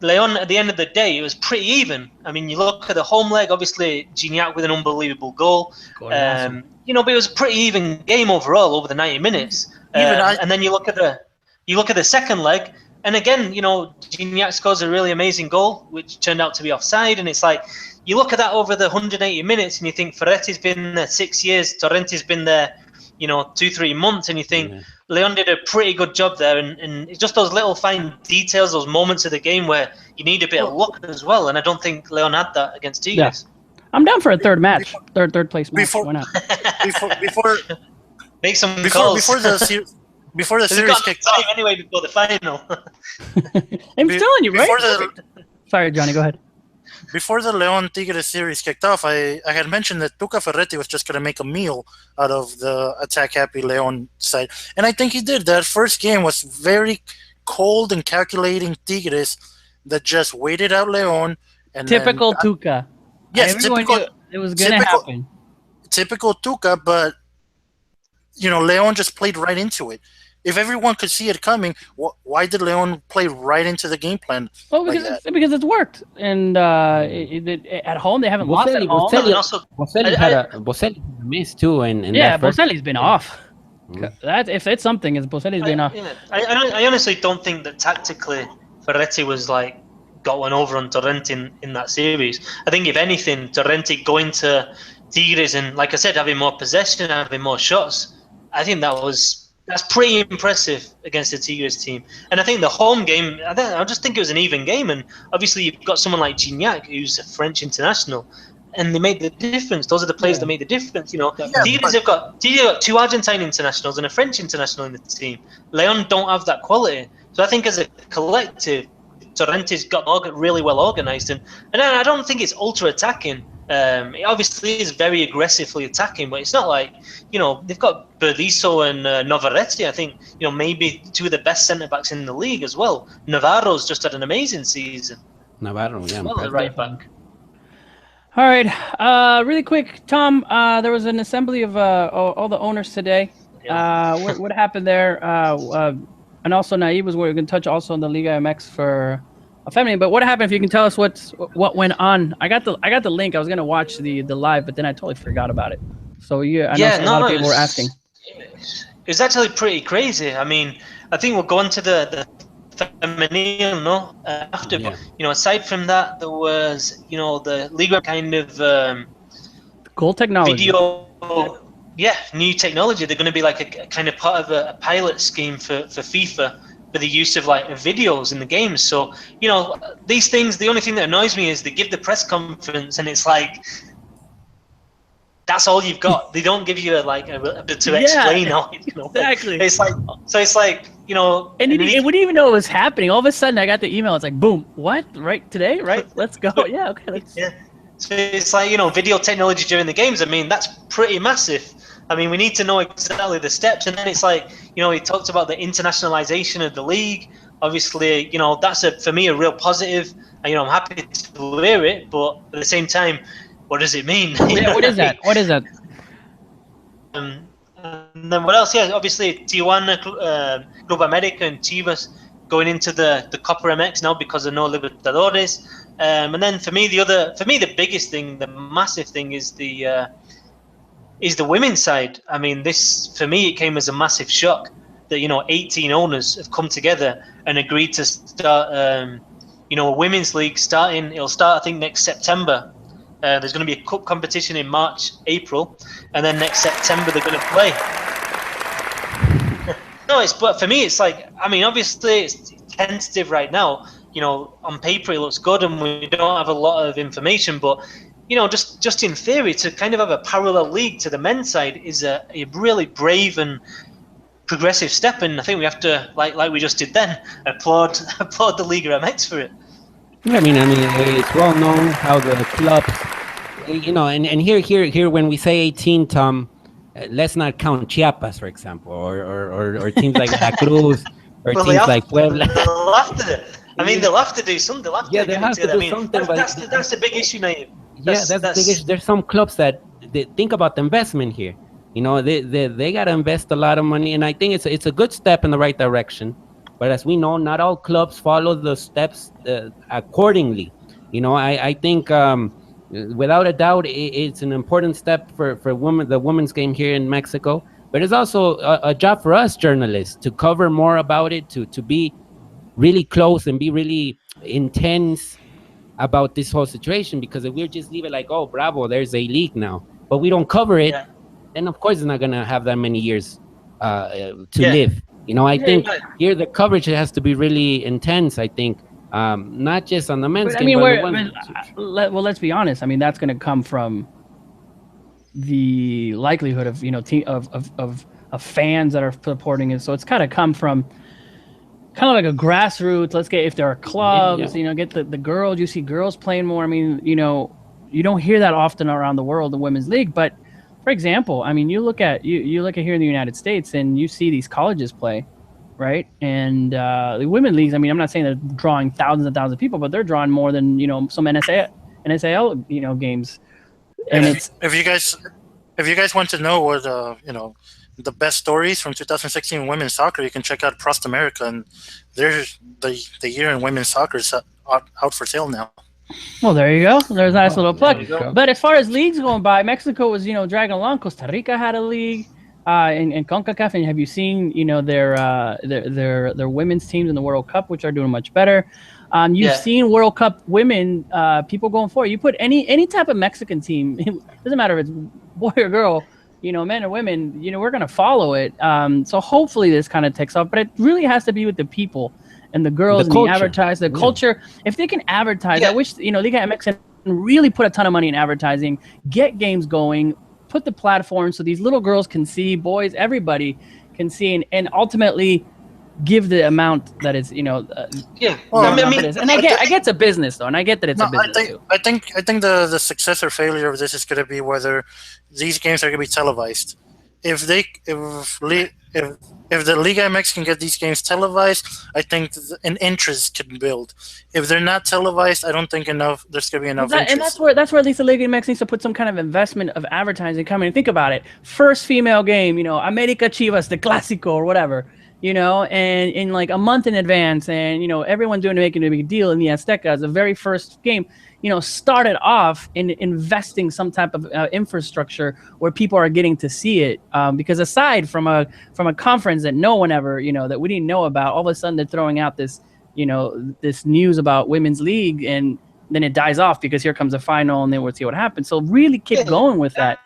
Leon, at the end of the day, it was pretty even. I mean, you look at the home leg, obviously Gignac with an unbelievable goal. But it was a pretty even game overall over the 90 minutes. And then you look at the second leg, and again, Gignac scores a really amazing goal, which turned out to be offside, and it's like, you look at that over the 180 minutes, and you think Ferretti's been there 6 years, Torrente's been there, 2-3 months, and you think Leon did a pretty good job there, and it's just those little fine details, those moments of the game where you need a bit of luck as well, and I don't think Leon had that against Tigres. Yeah. I'm down for a third match, third place match. Why not? Make some calls. Before the series kicked off. Anyway, before the final. I'm telling you, right? Sorry, Johnny, go ahead. Before the Leon Tigres series kicked off, I had mentioned that Tuca Ferretti was just going to make a meal out of the attack-happy Leon side. And I think he did. That first game was very cold and calculating Tigres that just waited out Leon. And typical Tuca. Yes, it was going to happen. Typical Tuca, but, Leon just played right into it. If everyone could see it coming, why did Leon play right into the game plan? Well, because it's worked, and at home they haven't lost at home. Boselli had a miss too, and Boselli's been off. That if it's something, it's Boselli's been off. I honestly don't think that tactically Ferretti was got one over on Torrente in that series. I think if anything, Torrente going to Tigres and, like I said, having more possession, having more shots, I think that's pretty impressive against the Tigres team. And I think the home game, I just think it was an even game. And obviously you've got someone like Gignac, who's a French international, and they made the difference. Those are the players that made the difference. Tigres have got 2 Argentine internationals and a French international in the team. Leon don't have that quality. So I think as a collective, Torrente's got really well organised. And I don't think it's ultra-attacking. It obviously is very aggressively attacking, but it's not like, they've got Berdizo and Novaretti. I think, maybe 2 of the best centre-backs in the league as well. Navarro's just had an amazing season. Navarro, yeah. Well, the right back. All right. Really quick, Tom, there was an assembly of all the owners today. Yeah. What happened there? And also, Naive was going to touch also on the Liga MX for a family. But what happened? If you can tell us what went on. I got the link. I was going to watch the live, but then I totally forgot about it. So I know a lot of people were asking. It's actually pretty crazy. I mean, I think we'll go into the femenil after. Yeah. But, aside from that, there was the Liga kind of goal technology. Video. Yeah, new technology. They're going to be like a kind of part of a pilot scheme for FIFA for the use of videos in the games. So, these things, the only thing that annoys me is they give the press conference and it's like, that's all you've got. They don't give you a bit to explain how it's going to work. Exactly. It's like, And we didn't even know it was happening. All of a sudden I got the email. It's like, boom, what? Right today? Right? Let's go. Yeah, okay. Let's... Yeah. So it's like, video technology during the games. I mean, that's pretty massive. I mean, we need to know exactly the steps. And then it's like, he talked about the internationalization of the league. obviously, that's for me a real positive. And, I'm happy to hear it, but at the same time, what does it mean? What is that? What is that? And then what else? Yeah, obviously Tijuana, Club America, and Chivas going into the Copa MX now because of no Libertadores. And then for me the biggest thing, the massive thing is the women's side. I mean, this for me it came as a massive shock that 18 owners have come together and agreed to start a women's league starting. It'll start I think next September. There's going to be a cup competition in March, April, and then next September they're going to play. But for me, it's like, I mean, obviously it's tentative right now. On paper it looks good, and we don't have a lot of information. But just in theory, to kind of have a parallel league to the men's side is a really brave and progressive step, and I think we have to, like we just did then, applaud the Liga MX for it. I mean, it's well known how the clubs, and here when we say 18, Tom, let's not count Chiapas, for example, or teams like Veracruz, or well, teams like Puebla. They'll have to. I mean, they'll have to do something. They'll have to they have to do something. That's the big issue, mate. That's the big issue. There's some clubs that they think about the investment here. They got to invest a lot of money, and I think it's a good step in the right direction. But as we know, not all clubs follow the steps accordingly. I think without a doubt, it's an important step for the women's game here in Mexico. But it's also a job for us journalists to cover more about it, to be really close and be really intense about this whole situation. Because if we just leave it like, oh, bravo, there's a league now, but we don't cover it, then of course it's not going to have that many years to live. I think here the coverage has to be really intense. I think not just on the men's game, but the women's. Well, let's be honest. I mean, that's going to come from the likelihood of of fans that are supporting it. So it's kind of come from kind of like a grassroots. Let's get, if there are clubs, get the girls. You see girls playing more. I mean, you don't hear that often around the world, the women's league, but. For example, I mean, you look at here in the United States, and you see these colleges play, right? And the women leagues. I mean, I'm not saying they're drawing thousands and thousands of people, but they're drawing more than some NSAL games. And if you guys want to know what the best stories from 2016 women's soccer, you can check out Prost America, and there's the year in women's soccer is out for sale now. Well, there you go. There's a nice little plug. But as far as leagues going by, Mexico was, dragging along. Costa Rica had a league, in CONCACAF. And have you seen, their women's teams in the World Cup, which are doing much better? You've seen World Cup women, people going for it. You put any type of Mexican team, it doesn't matter if it's boy or girl, men or women, we're going to follow it. So hopefully this kind of takes off. But it really has to be with the people. And the girls and the advertise the culture. If they can advertise, I wish Liga MX can really put a ton of money in advertising, get games going, put the platform so these little girls can see, boys, everybody can see, and ultimately give the amount that is, And I get it's a business though, and I get that it's a business too. I think the success or failure of this is going to be whether these games are going to be televised. If the Liga MX can get these games televised, I think an interest can build. If they're not televised, I don't think there's going to be enough interest. And that's where at least the Liga MX needs to put some kind of investment of advertising coming. Think about it. First female game, America Chivas, the Clásico or whatever, and in like a month in advance, and, everyone making a big deal in the Azteca as the very first game. Started off in investing some type of infrastructure where people are getting to see it. Because aside from a conference that no one ever, that we didn't know about, all of a sudden they're throwing out this, this news about women's league, and then it dies off because here comes a final, and then we'll see what happens. So really keep going with that.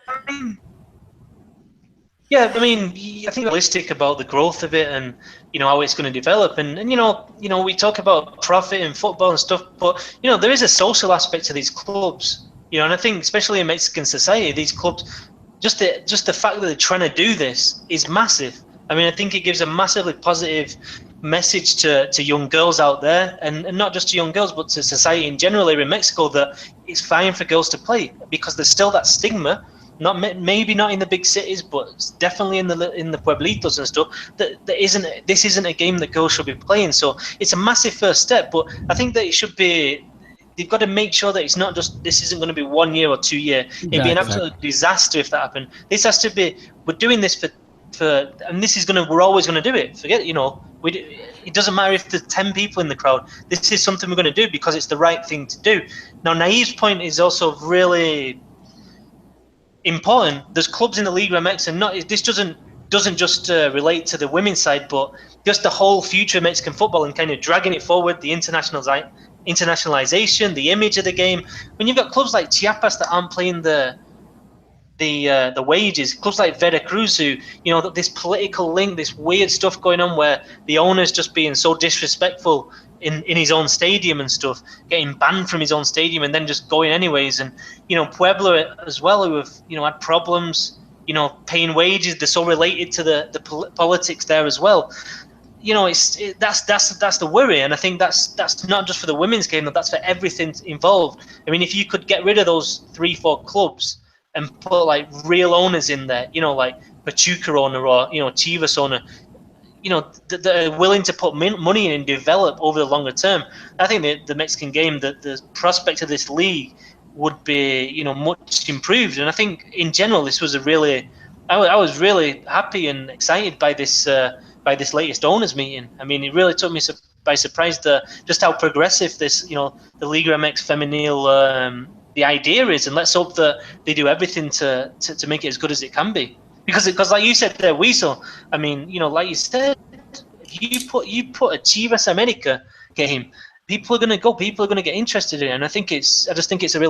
Yeah, I mean, I think realistic about the growth of it and, how it's going to develop. And we talk about profit in football and stuff, but, there is a social aspect to these clubs, and I think especially in Mexican society, these clubs, just the fact that they're trying to do this is massive. I mean, I think it gives a massively positive message to young girls out there, and not just to young girls, but to society in general here in Mexico, that it's fine for girls to play, because there's still that stigma. maybe not in the big cities, but definitely in the pueblitos and stuff. This isn't a game that girls should be playing. So it's a massive first step. But I think that it should be. They've got to make sure that it's not just this isn't going to be 1 year or 2 year. It'd be an absolute disaster if that happened. This has to be. We're doing this for, and this is we're always going to do it. Forget it doesn't matter if there's 10 people in the crowd. This is something we're going to do because it's the right thing to do. Now, Naiv's point is also really important. There's clubs in the Liga MX, and this doesn't just relate to the women's side, but just the whole future of Mexican football and kind of dragging it forward, the internationalization, the image of the game. When you've got clubs like Chiapas that aren't playing the wages, clubs like Veracruz who, this political link, this weird stuff going on where the owner's just being so disrespectful in his own stadium and stuff, getting banned from his own stadium and then just going anyways. And, Puebla as well, who have, had problems, paying wages. They're so related to the politics there as well. That's the worry, and I think that's not just for the women's game, that's for everything involved. I mean, if you could get rid of those 3-4 clubs and put like real owners in there, like Pachuca owner or Chivas owner, that are willing to put money in and develop over the longer term, I think the Mexican game, the prospect of this league would be much improved. And I think in general this was I was really happy and excited by this latest owners meeting. I mean, it really took me by surprise just how progressive this, the Liga MX Femenil, the idea is, and let's hope that they do everything to make it as good as it can be. Because like you said there, Weasel, I mean, like you said, you put a Chivas America game, people are going to go, people are going to get interested in it, and I just think it's a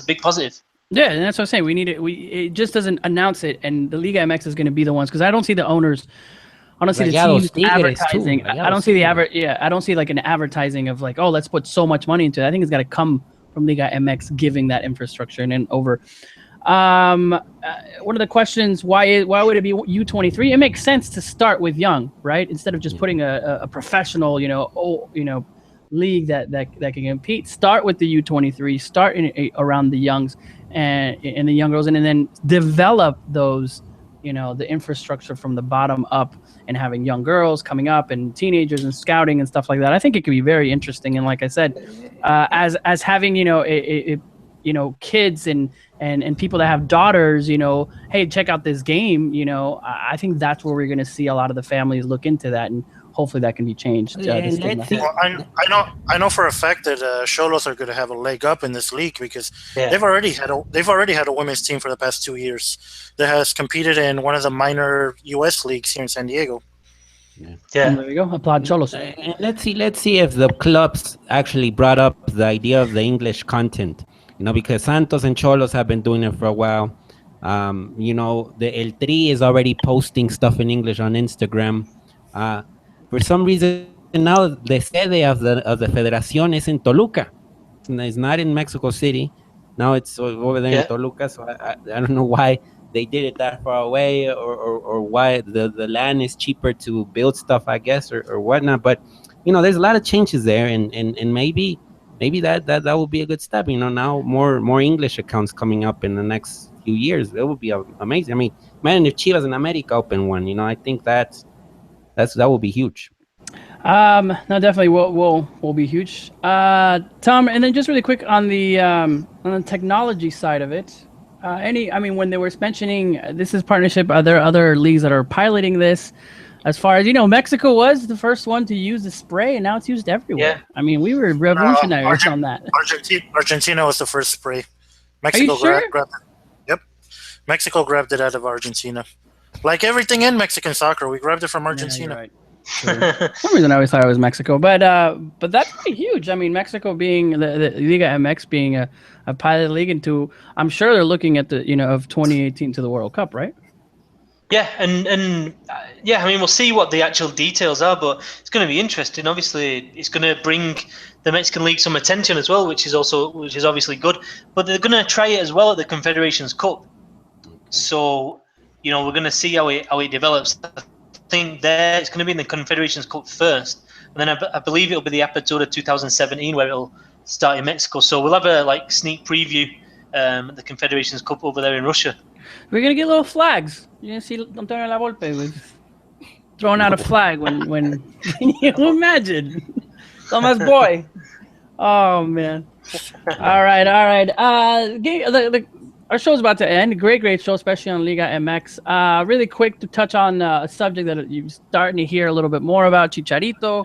big positive. Yeah, and that's what I'm saying. We need it. It just doesn't announce it, and the Liga MX is going to be the ones, because I don't see the owners. I don't see the teams advertising. I don't see I don't see like an advertising of like, oh, let's put so much money into it. I think it's got to come from Liga MX giving that infrastructure and then over. One of the questions, why would it be U23? It makes sense to start with young, right? Instead of just putting a professional, league that can compete. Start with the U23. Start around the youngs and the young girls, and then develop those. The infrastructure from the bottom up, and having young girls coming up and teenagers and scouting and stuff like that. I think it could be very interesting. And like I said, as having, kids and people that have daughters, hey, check out this game. I think that's where we're going to see a lot of the families look into that, and hopefully that can be changed. I know for a fact that Xolos are going to have a leg up in this league because they've already had a women's team for the past 2 years that has competed in one of the minor U.S. leagues here in San Diego. Yeah. There you go. Applaud Xolos. And let's see if the clubs actually brought up the idea of the English content. Because Santos and Xolos have been doing it for a while. The El Tri is already posting stuff in English on Instagram. For some reason now the sede of the Federación is in Toluca. It's not in Mexico City. Now it's over there in Toluca. So I don't know why they did it that far away, or why the land is cheaper to build stuff, I guess, or whatnot. But there's a lot of changes there, and maybe that will be a good step. Now more English accounts coming up in the next few years. It would be amazing. I mean, imagine if Chivas and America open one. I think that will be huge. No, definitely will be huge. Tom, and then just really quick on the technology side of it. When they were mentioning this is partnership, are there other leagues that are piloting this? As far as Mexico was the first one to use the spray, and now it's used everywhere. Yeah. We were revolutionaries on that. Argentina was the first spray. Mexico Are you sure? grabbed it. Yep. Mexico grabbed it out of Argentina. Like everything in Mexican soccer, we grabbed it from Argentina. Yeah, right. For some reason, I always thought it was Mexico, but that's pretty huge. Mexico being the Liga MX being a pilot league into, I'm sure they're looking at the of 2018 to the World Cup, right? Yeah, and we'll see what the actual details are, but it's going to be interesting. Obviously, it's going to bring the Mexican League some attention as well, which is obviously good. But they're going to try it as well at the Confederations Cup. So, we're going to see how it develops. I think it's going to be in the Confederations Cup first, and then I believe it'll be the Apertura 2017 where it'll start in Mexico. So we'll have a sneak preview the Confederations Cup over there in Russia. We're gonna get little flags. You're gonna see Antonio La Volpe with throwing out a flag when can you imagine? Tomas boy. Oh man. All right. Our show's about to end. Great show, especially on Liga MX. Really quick to touch on a subject that you're starting to hear a little bit more about, Chicharito.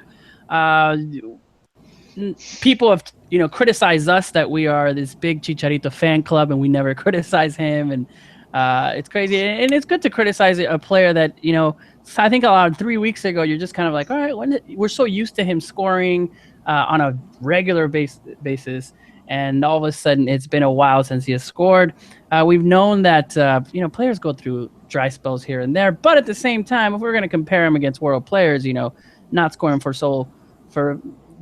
People have criticized us that we are this big Chicharito fan club and we never criticize him, and it's crazy. And it's good to criticize a player that I think about 3 weeks ago you're just kind of like, all right, we're so used to him scoring on a regular basis, and all of a sudden it's been a while since he has scored. We've known that players go through dry spells here and there, but at the same time, if we're going to compare him against world players, not scoring for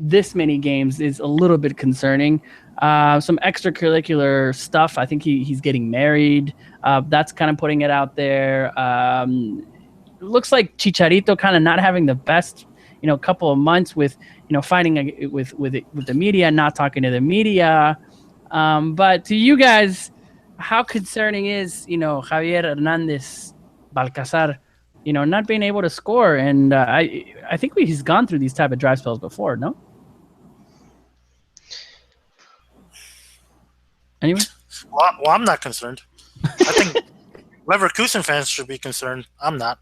this many games is a little bit concerning. Some extracurricular stuff. I think he's getting married. That's kind of putting it out there. Looks like Chicharito kind of not having the best couple of months with fighting with the media, not talking to the media. But to you guys, how concerning is Javier Hernandez Balcazar not being able to score? And I think he's gone through these type of dry spells before, no? Anyway? Well, I'm not concerned. I think Leverkusen fans should be concerned. I'm not.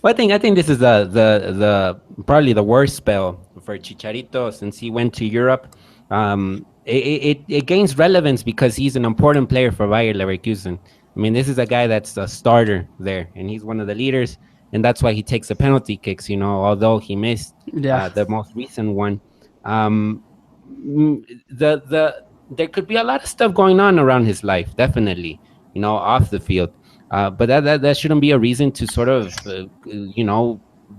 Well, I think this is the probably the worst spell for Chicharito since he went to Europe. It gains relevance because he's an important player for Bayer Leverkusen. I mean, this is a guy that's a starter there, and he's one of the leaders, and that's why he takes the penalty kicks. Although he missed the most recent one. There could be a lot of stuff going on around his life, definitely, off the field. But that shouldn't be a reason to sort of,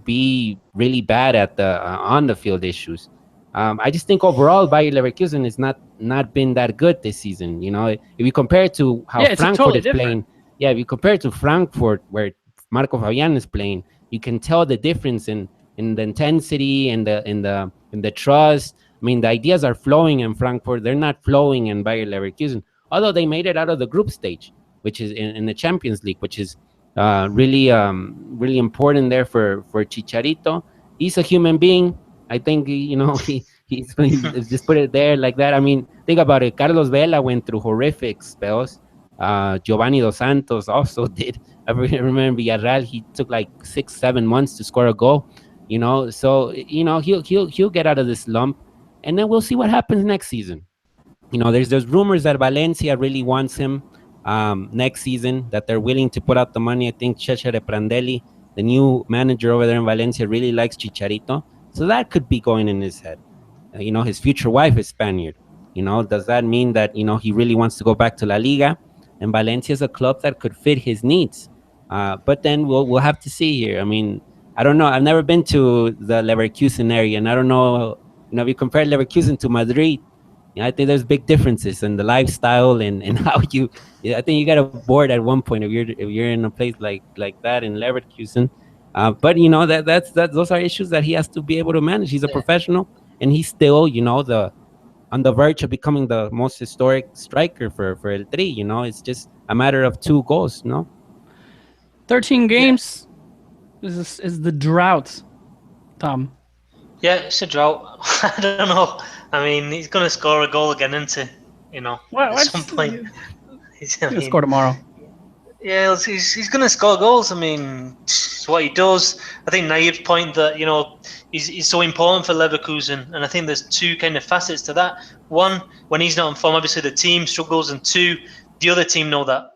be really bad at the on the field issues. I just think overall, Bayer Leverkusen has not been that good this season. If you compare it to how Frankfurt totally is playing, if you compare it to Frankfurt, where Marco Fabian is playing, you can tell the difference in the intensity and the trust. I mean, the ideas are flowing in Frankfurt. They're not flowing in Bayer Leverkusen, although they made it out of the group stage, which is in the Champions League, which is really important there for Chicharito. He's a human being. I think, he's just put it there like that. I mean, think about it. Carlos Vela went through horrific spells. Giovanni Dos Santos also did. I remember Villarreal, he took like 6-7 months to score a goal. So he'll get out of this lump. And then we'll see what happens next season. There's rumors that Valencia really wants him next season, that they're willing to put out the money. I think Cesare Prandelli, the new manager over there in Valencia, really likes Chicharito. So that could be going in his head. His future wife is Spaniard. Does that mean that, he really wants to go back to La Liga? And Valencia is a club that could fit his needs. But then we'll have to see here. I mean, I don't know. I've never been to the Leverkusen area, and I don't know. If you compare Leverkusen to Madrid, I think there's big differences in the lifestyle and how you. I think you get bored at one point if you're in a place like that in Leverkusen. But that's those are issues that he has to be able to manage. He's a professional, and he's still on the verge of becoming the most historic striker for El Tri. It's just a matter of 2 goals. 13 games is the drought, Tom. Yeah, it's a drought. I don't know. I mean, he's going to score a goal again, isn't he? At some point. He's going to score tomorrow. Yeah, he's going to score goals. I mean, it's what he does. I think Naib's point that, he's so important for Leverkusen. And I think there's 2 kind of facets to that. One, when he's not in form, obviously the team struggles. And 2, the other team know that.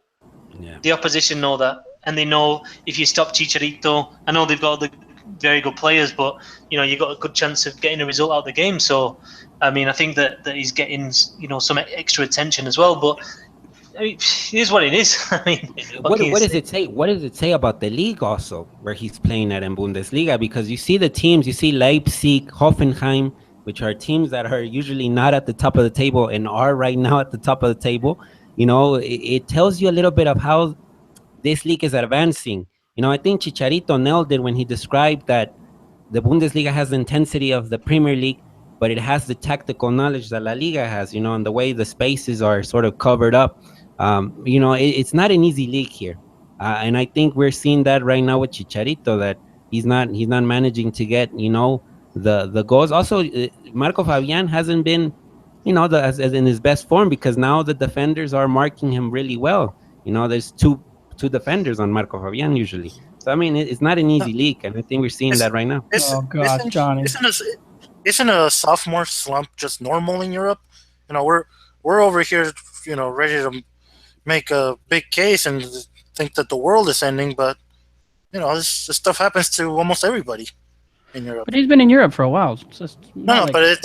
Yeah. The opposition know that. And they know if you stop Chicharito, I know they've got the very good players, but you got a good chance of getting a result out of the game. So, I mean, I think that he's getting some extra attention as well. But I mean, it is what it is. I mean, what does it say? What does it say about the league also, where he's playing at in Bundesliga? Because you see the teams, you see Leipzig, Hoffenheim, which are teams that are usually not at the top of the table and are right now at the top of the table. It tells you a little bit of how this league is advancing. I think Chicharito nailed it when he described that the Bundesliga has the intensity of the Premier League, but it has the tactical knowledge that La Liga has, and the way the spaces are sort of covered up. It's not an easy league here. And I think we're seeing that right now with Chicharito, that he's not managing to get, the goals. Also, Marco Fabian hasn't been, as in his best form, because now the defenders are marking him really well. There's two defenders on Marco Fabian usually. So I mean, it's not an easy league, and I think we're seeing that right now. Oh God, Johnny! Isn't a sophomore slump just normal in Europe? We're over here, ready to make a big case and think that the world is ending, but this stuff happens to almost everybody in Europe. But he's been in Europe for a while. But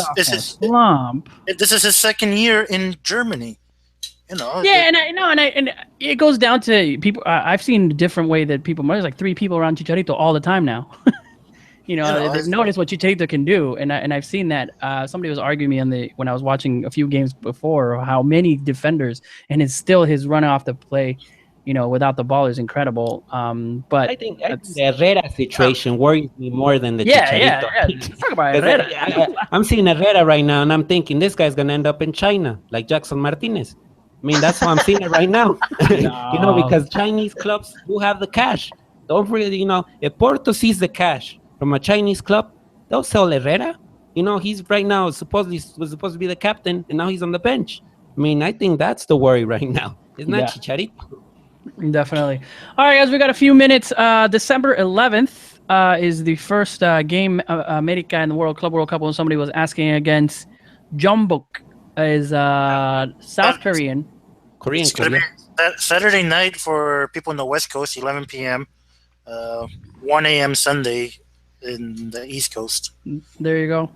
this is his second year in Germany. Yeah, and it goes down to people. I've seen a different way that people. There's like 3 people around Chicharito all the time now. They've noticed what Chicharito can do, and I've seen that. Somebody was arguing me when I was watching a few games before how many defenders, and it's still his run off the play, without the ball is incredible. But I think the Herrera situation worries me more than the Chicharito. Yeah. Let's talk about Herrera. I'm seeing Herrera right now, and I'm thinking this guy's gonna end up in China like Jackson Martinez. I mean, that's how I'm seeing it right now. Because Chinese clubs do have the cash. Don't really, if Porto sees the cash from a Chinese club, they'll sell Herrera. He's right now was supposed to be the captain, and now he's on the bench. I mean, I think that's the worry right now. It's not Chicharito. Definitely. All right, guys, we got a few minutes. December 11th is the first game America in the Club World Cup when somebody was asking against Jeonbuk. Is South Korean. It's going to be that Saturday night for people in the West Coast, 11 p.m., 1 a.m. Sunday in the East Coast. There you go.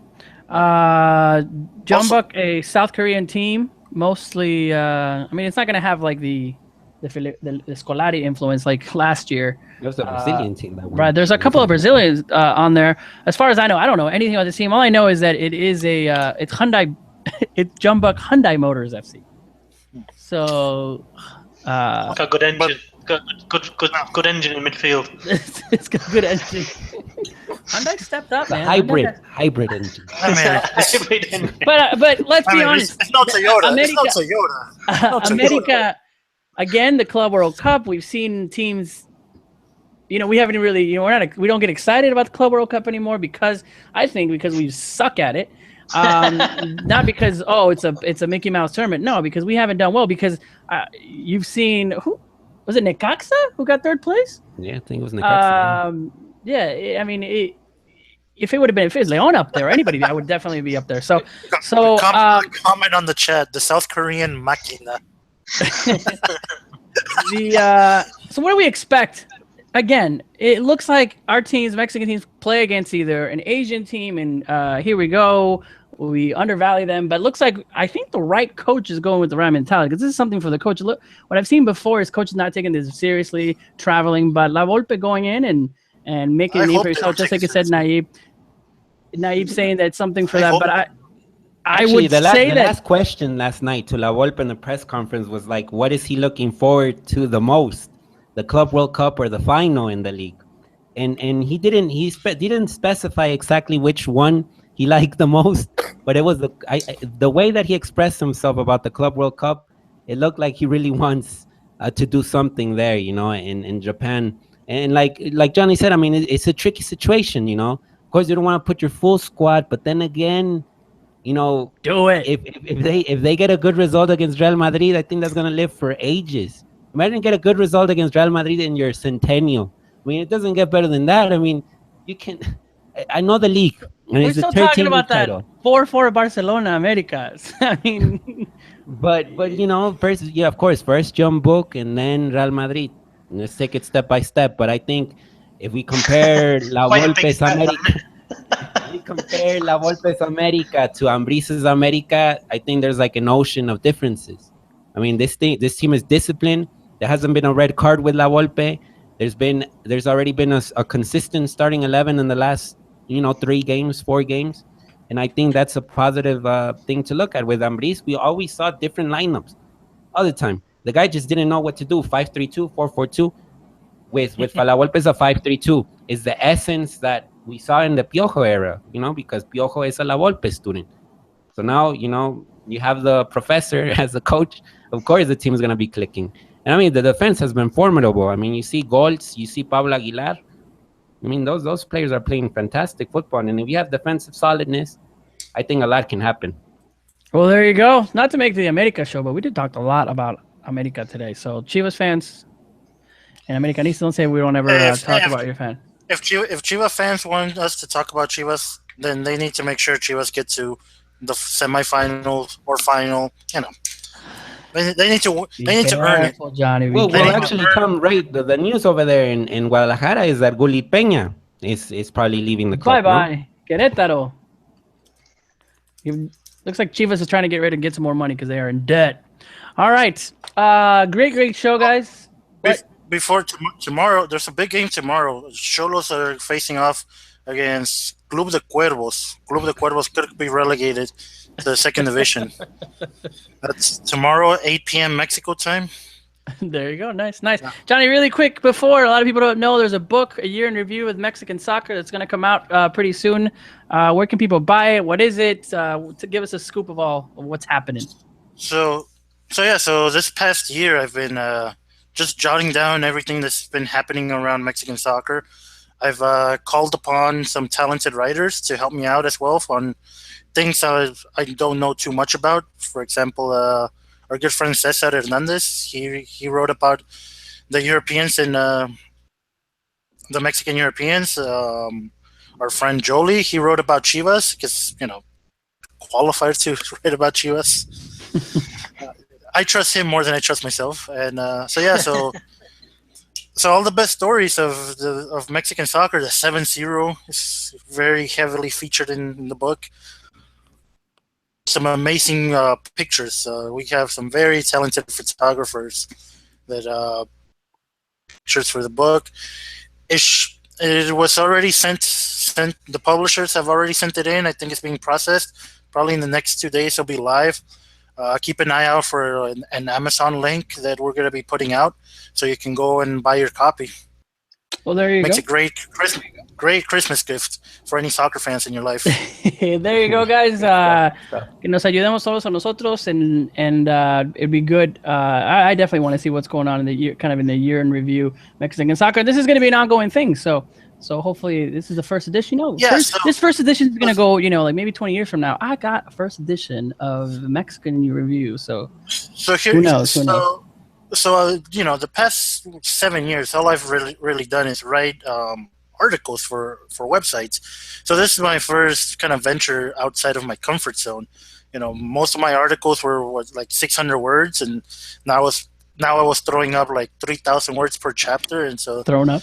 Jeonbuk, a South Korean team, mostly. It's not going to have like the Scolari influence like last year. There's a Brazilian team. Right, there's a couple of Brazilians on there. As far as I know, I don't know anything about this team. All I know is that it is it's Hyundai. It's Jeonbuk Hyundai Motors FC. So, got a good engine. Good engine in midfield. It's got a good engine. Hyundai stepped up, man. Hybrid engine. Hybrid engine. But let's be honest. It's not Toyota. America, again, the Club World Cup. We've seen teams. We haven't really. We don't get excited about the Club World Cup anymore because we suck at it. Not because it's a Mickey Mouse tournament. No, because we haven't done well. Because you've seen who was it? Necaxa who got 3rd place. Yeah, I think it was Necaxa. If it would have been Leon up there, or anybody, I would definitely be up there. So comment on the chat. The South Korean Machina. So what do we expect? Again, it looks like our teams, Mexican teams, play against either an Asian team, and here we go. We undervalue them, but it looks like I think the right coach is going with the right mentality because this is something for the coach. Look, what I've seen before is coaches not taking this seriously, traveling, but La Volpe going in and making a name for yourself, just like you said, Naib saying that something for that. But I would say that the last question last night to La Volpe in the press conference was like, what is he looking forward to the most? The Club World Cup or the final in the league? And he didn't specify exactly which one he liked the most, but it was the way that he expressed himself about the Club World Cup. It looked like he really wants to do something there, in Japan. And like Johnny said, I mean, it's a tricky situation, Of course, you don't want to put your full squad, but then again, do it. If they get a good result against Real Madrid, I think that's gonna live for ages. Imagine get a good result against Real Madrid in your centennial. I mean, it doesn't get better than that. I mean, you can. I know the league. And we're still talking about that 4-4 Barcelona Americas. I mean, but first, of course, first Jeonbuk and then Real Madrid. Let's take it step by step. But I think if we compare La Volpe's America to Ambriz's America, I think there's like an ocean of differences. I mean, this team is disciplined. There hasn't been a red card with La Volpe. There's already been a consistent starting 11 in the last 4 games, and I think that's a positive thing to look at. With Ambriz, we always saw different lineups all the time. The guy just didn't know what to do. 5-3-2, 4-4-2. With La Volpe is a 5-3-2. Is the essence that we saw in the Piojo era, because Piojo is a La Volpe student. So now, you have the professor as the coach. Of course, the team is going to be clicking. And I mean, the defense has been formidable. I mean, you see Golds, you see Pablo Aguilar. I mean, those players are playing fantastic football. And if you have defensive solidness, I think a lot can happen. Well, there you go. Not to make the America show, but we did talk a lot about America today. So Chivas fans and Americanistas, don't say we don't ever talk about your fan. If Chivas fans want us to talk about Chivas, then they need to make sure Chivas get to the semifinals or final. They need to earn it. Johnny. Well, actually, Tom, right? The news over there in Guadalajara is that Gulli Peña is probably leaving the club. Bye-bye. Querétaro. Looks like Chivas is trying to get ready to get some more money because they are in debt. All right. Great show, guys. Before tomorrow, there's a big game tomorrow. Xolos are facing off against Club de Cuervos. Club de Cuervos could be relegated to the second division. That's tomorrow, 8 p.m. Mexico time. There you go. Nice. Johnny, really quick, before, a lot of people don't know, there's a book, A Year in Review with Mexican Soccer, that's going to come out pretty soon. Where can people buy it? What is it? To give us a scoop of what's happening. So this past year, I've been just jotting down everything that's been happening around Mexican soccer. I've called upon some talented writers to help me out as well on things I don't know too much about. For example, our good friend Cesar Hernandez, he wrote about the Europeans and the Mexican Europeans. Our friend Jolie, he wrote about Chivas because, qualified to write about Chivas. I trust him more than I trust myself. And so all the best stories of Mexican soccer, the 7-0 is very heavily featured in the book. Some amazing pictures. We have some very talented photographers that pictures for the book. It was already sent. The publishers have already sent it in. I think it's being processed. Probably in the next 2 days, it'll be live. Keep an eye out for an Amazon link that we're going to be putting out, so you can go and buy your copy. Well, there you go. Makes a great Christmas gift for any soccer fans in your life. There you go, guys. Que nos ayudemos todos a nosotros, and it'd be good. I definitely want to see what's going on in the year, kind of in the year in review Mexican soccer. This is going to be an ongoing thing, so hopefully this is the first edition. This first edition is going to go, like maybe 20 years from now. I got a first edition of the Mexican Review. So who knows? So the past 7 years, all I've really done is write articles for websites. So this is my first kind of venture outside of my comfort zone. Most of my articles were like 600 words, and now I was throwing up like 3,000 words per chapter, and so thrown up.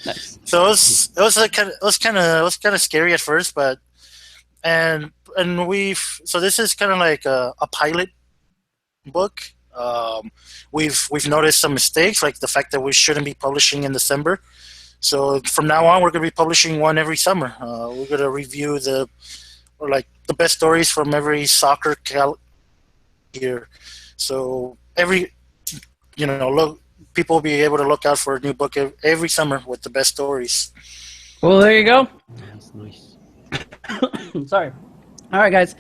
Nice. So it was kind of scary at first, but so this is kind of like a pilot book. We've noticed some mistakes, like the fact that we shouldn't be publishing in December. So from now on, we're going to be publishing one every summer. We're going to review the best stories from every soccer year. So people will be able to look out for a new book every summer with the best stories. Well, there you go. Nice. Sorry. All right, guys.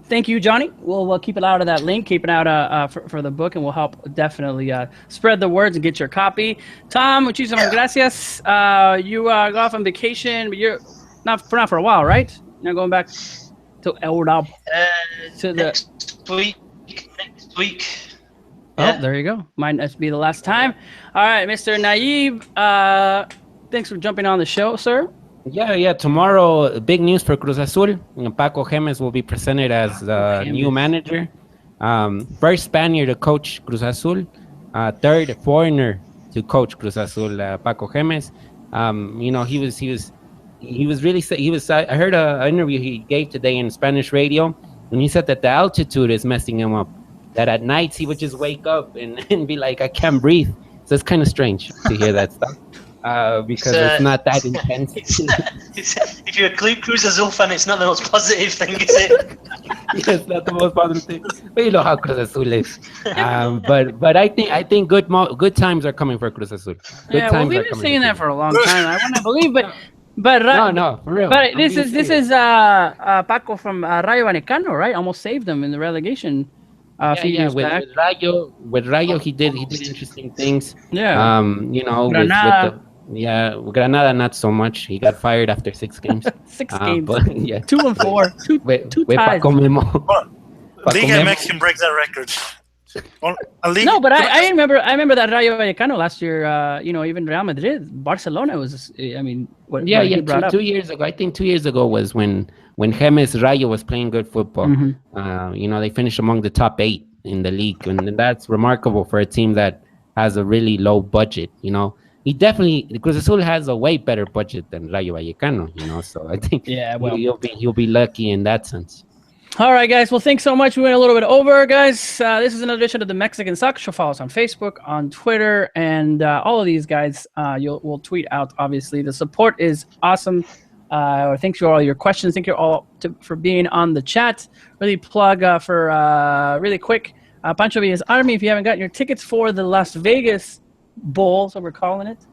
Thank you, Johnny. We'll keep it out of that link. Keep it out for the book, and we'll help definitely spread the words and get your copy. Tom, muchísimas gracias. You go off on vacation, but you're not for a while, right? You're going back to Europa. Next week. Oh, there you go. Might be the last time. All right, Mr. Naib. Thanks for jumping on the show, sir. Yeah. Tomorrow, big news for Cruz Azul. Paco Gemes will be presented as the new manager. First Spaniard to coach Cruz Azul. Third foreigner to coach Cruz Azul. Paco Gemes. He was really. I heard an interview he gave today in Spanish radio, and he said that the altitude is messing him up. That at nights he would just wake up and be like, I can't breathe. So it's kind of strange to hear that stuff. Because it's not that intense. If you're a Cruz Azul fan, it's not the most positive thing, is it? It's not the most positive thing. But you know how Cruz Azul is. But I think good times are coming for Cruz Azul. We've been saying that for a long time. I want to believe, But No, for real. But I'm this being is serious. Paco from Rayo Vallecano, right? Almost saved them in the relegation a few years back. With Rayo, he did interesting things. Yeah. You know, with Granada. Granada not so much. He got fired after 6 games. 6 games. But yeah, 2-4. Two with ties. Paco Memo. Well, Paco Liga Memo. MX can break that record. Well, No, but I remember that Rayo Vallecano last year. Even Real Madrid, Barcelona was. I mean, what he brought up. 2 years ago. I think 2 years ago was when James Rayo was playing good football. Mm-hmm. They finished among the top 8 in the league, and that's remarkable for a team that has a really low budget. He definitely, because Azul has a way better budget than Rayo Vallecano. So I think he'll be lucky in that sense. All right, guys. Well, thanks so much. We went a little bit over, guys. This is another edition of the Mexican Soccer Show. Follow us on Facebook, on Twitter, and all of these guys. We'll tweet out. Obviously, the support is awesome. Thanks for all your questions. Thank you all for being on the chat. Really plug for really quick. Pancho Villa's Army. If you haven't gotten your tickets for the Las Vegas Bowl, so we're calling it.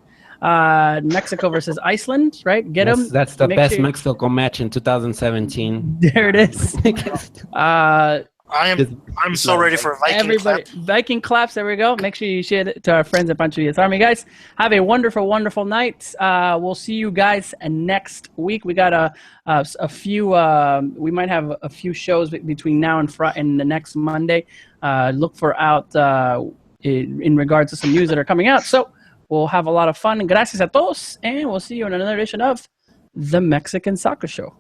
Mexico versus Iceland, right? Get them. That's the best Mexico match in 2017. There it is. I'm so ready for a Viking clap. Viking claps. There we go. Make sure you share it to our friends at Pancho Villa's Army, guys. Have a wonderful, wonderful night. We'll see you guys next week. We got a few. We might have a few shows between now and the next Monday. Look for out in regards to some news that are coming out. So. We'll have a lot of fun. Gracias a todos, and we'll see you in another edition of the Mexican Soccer Show.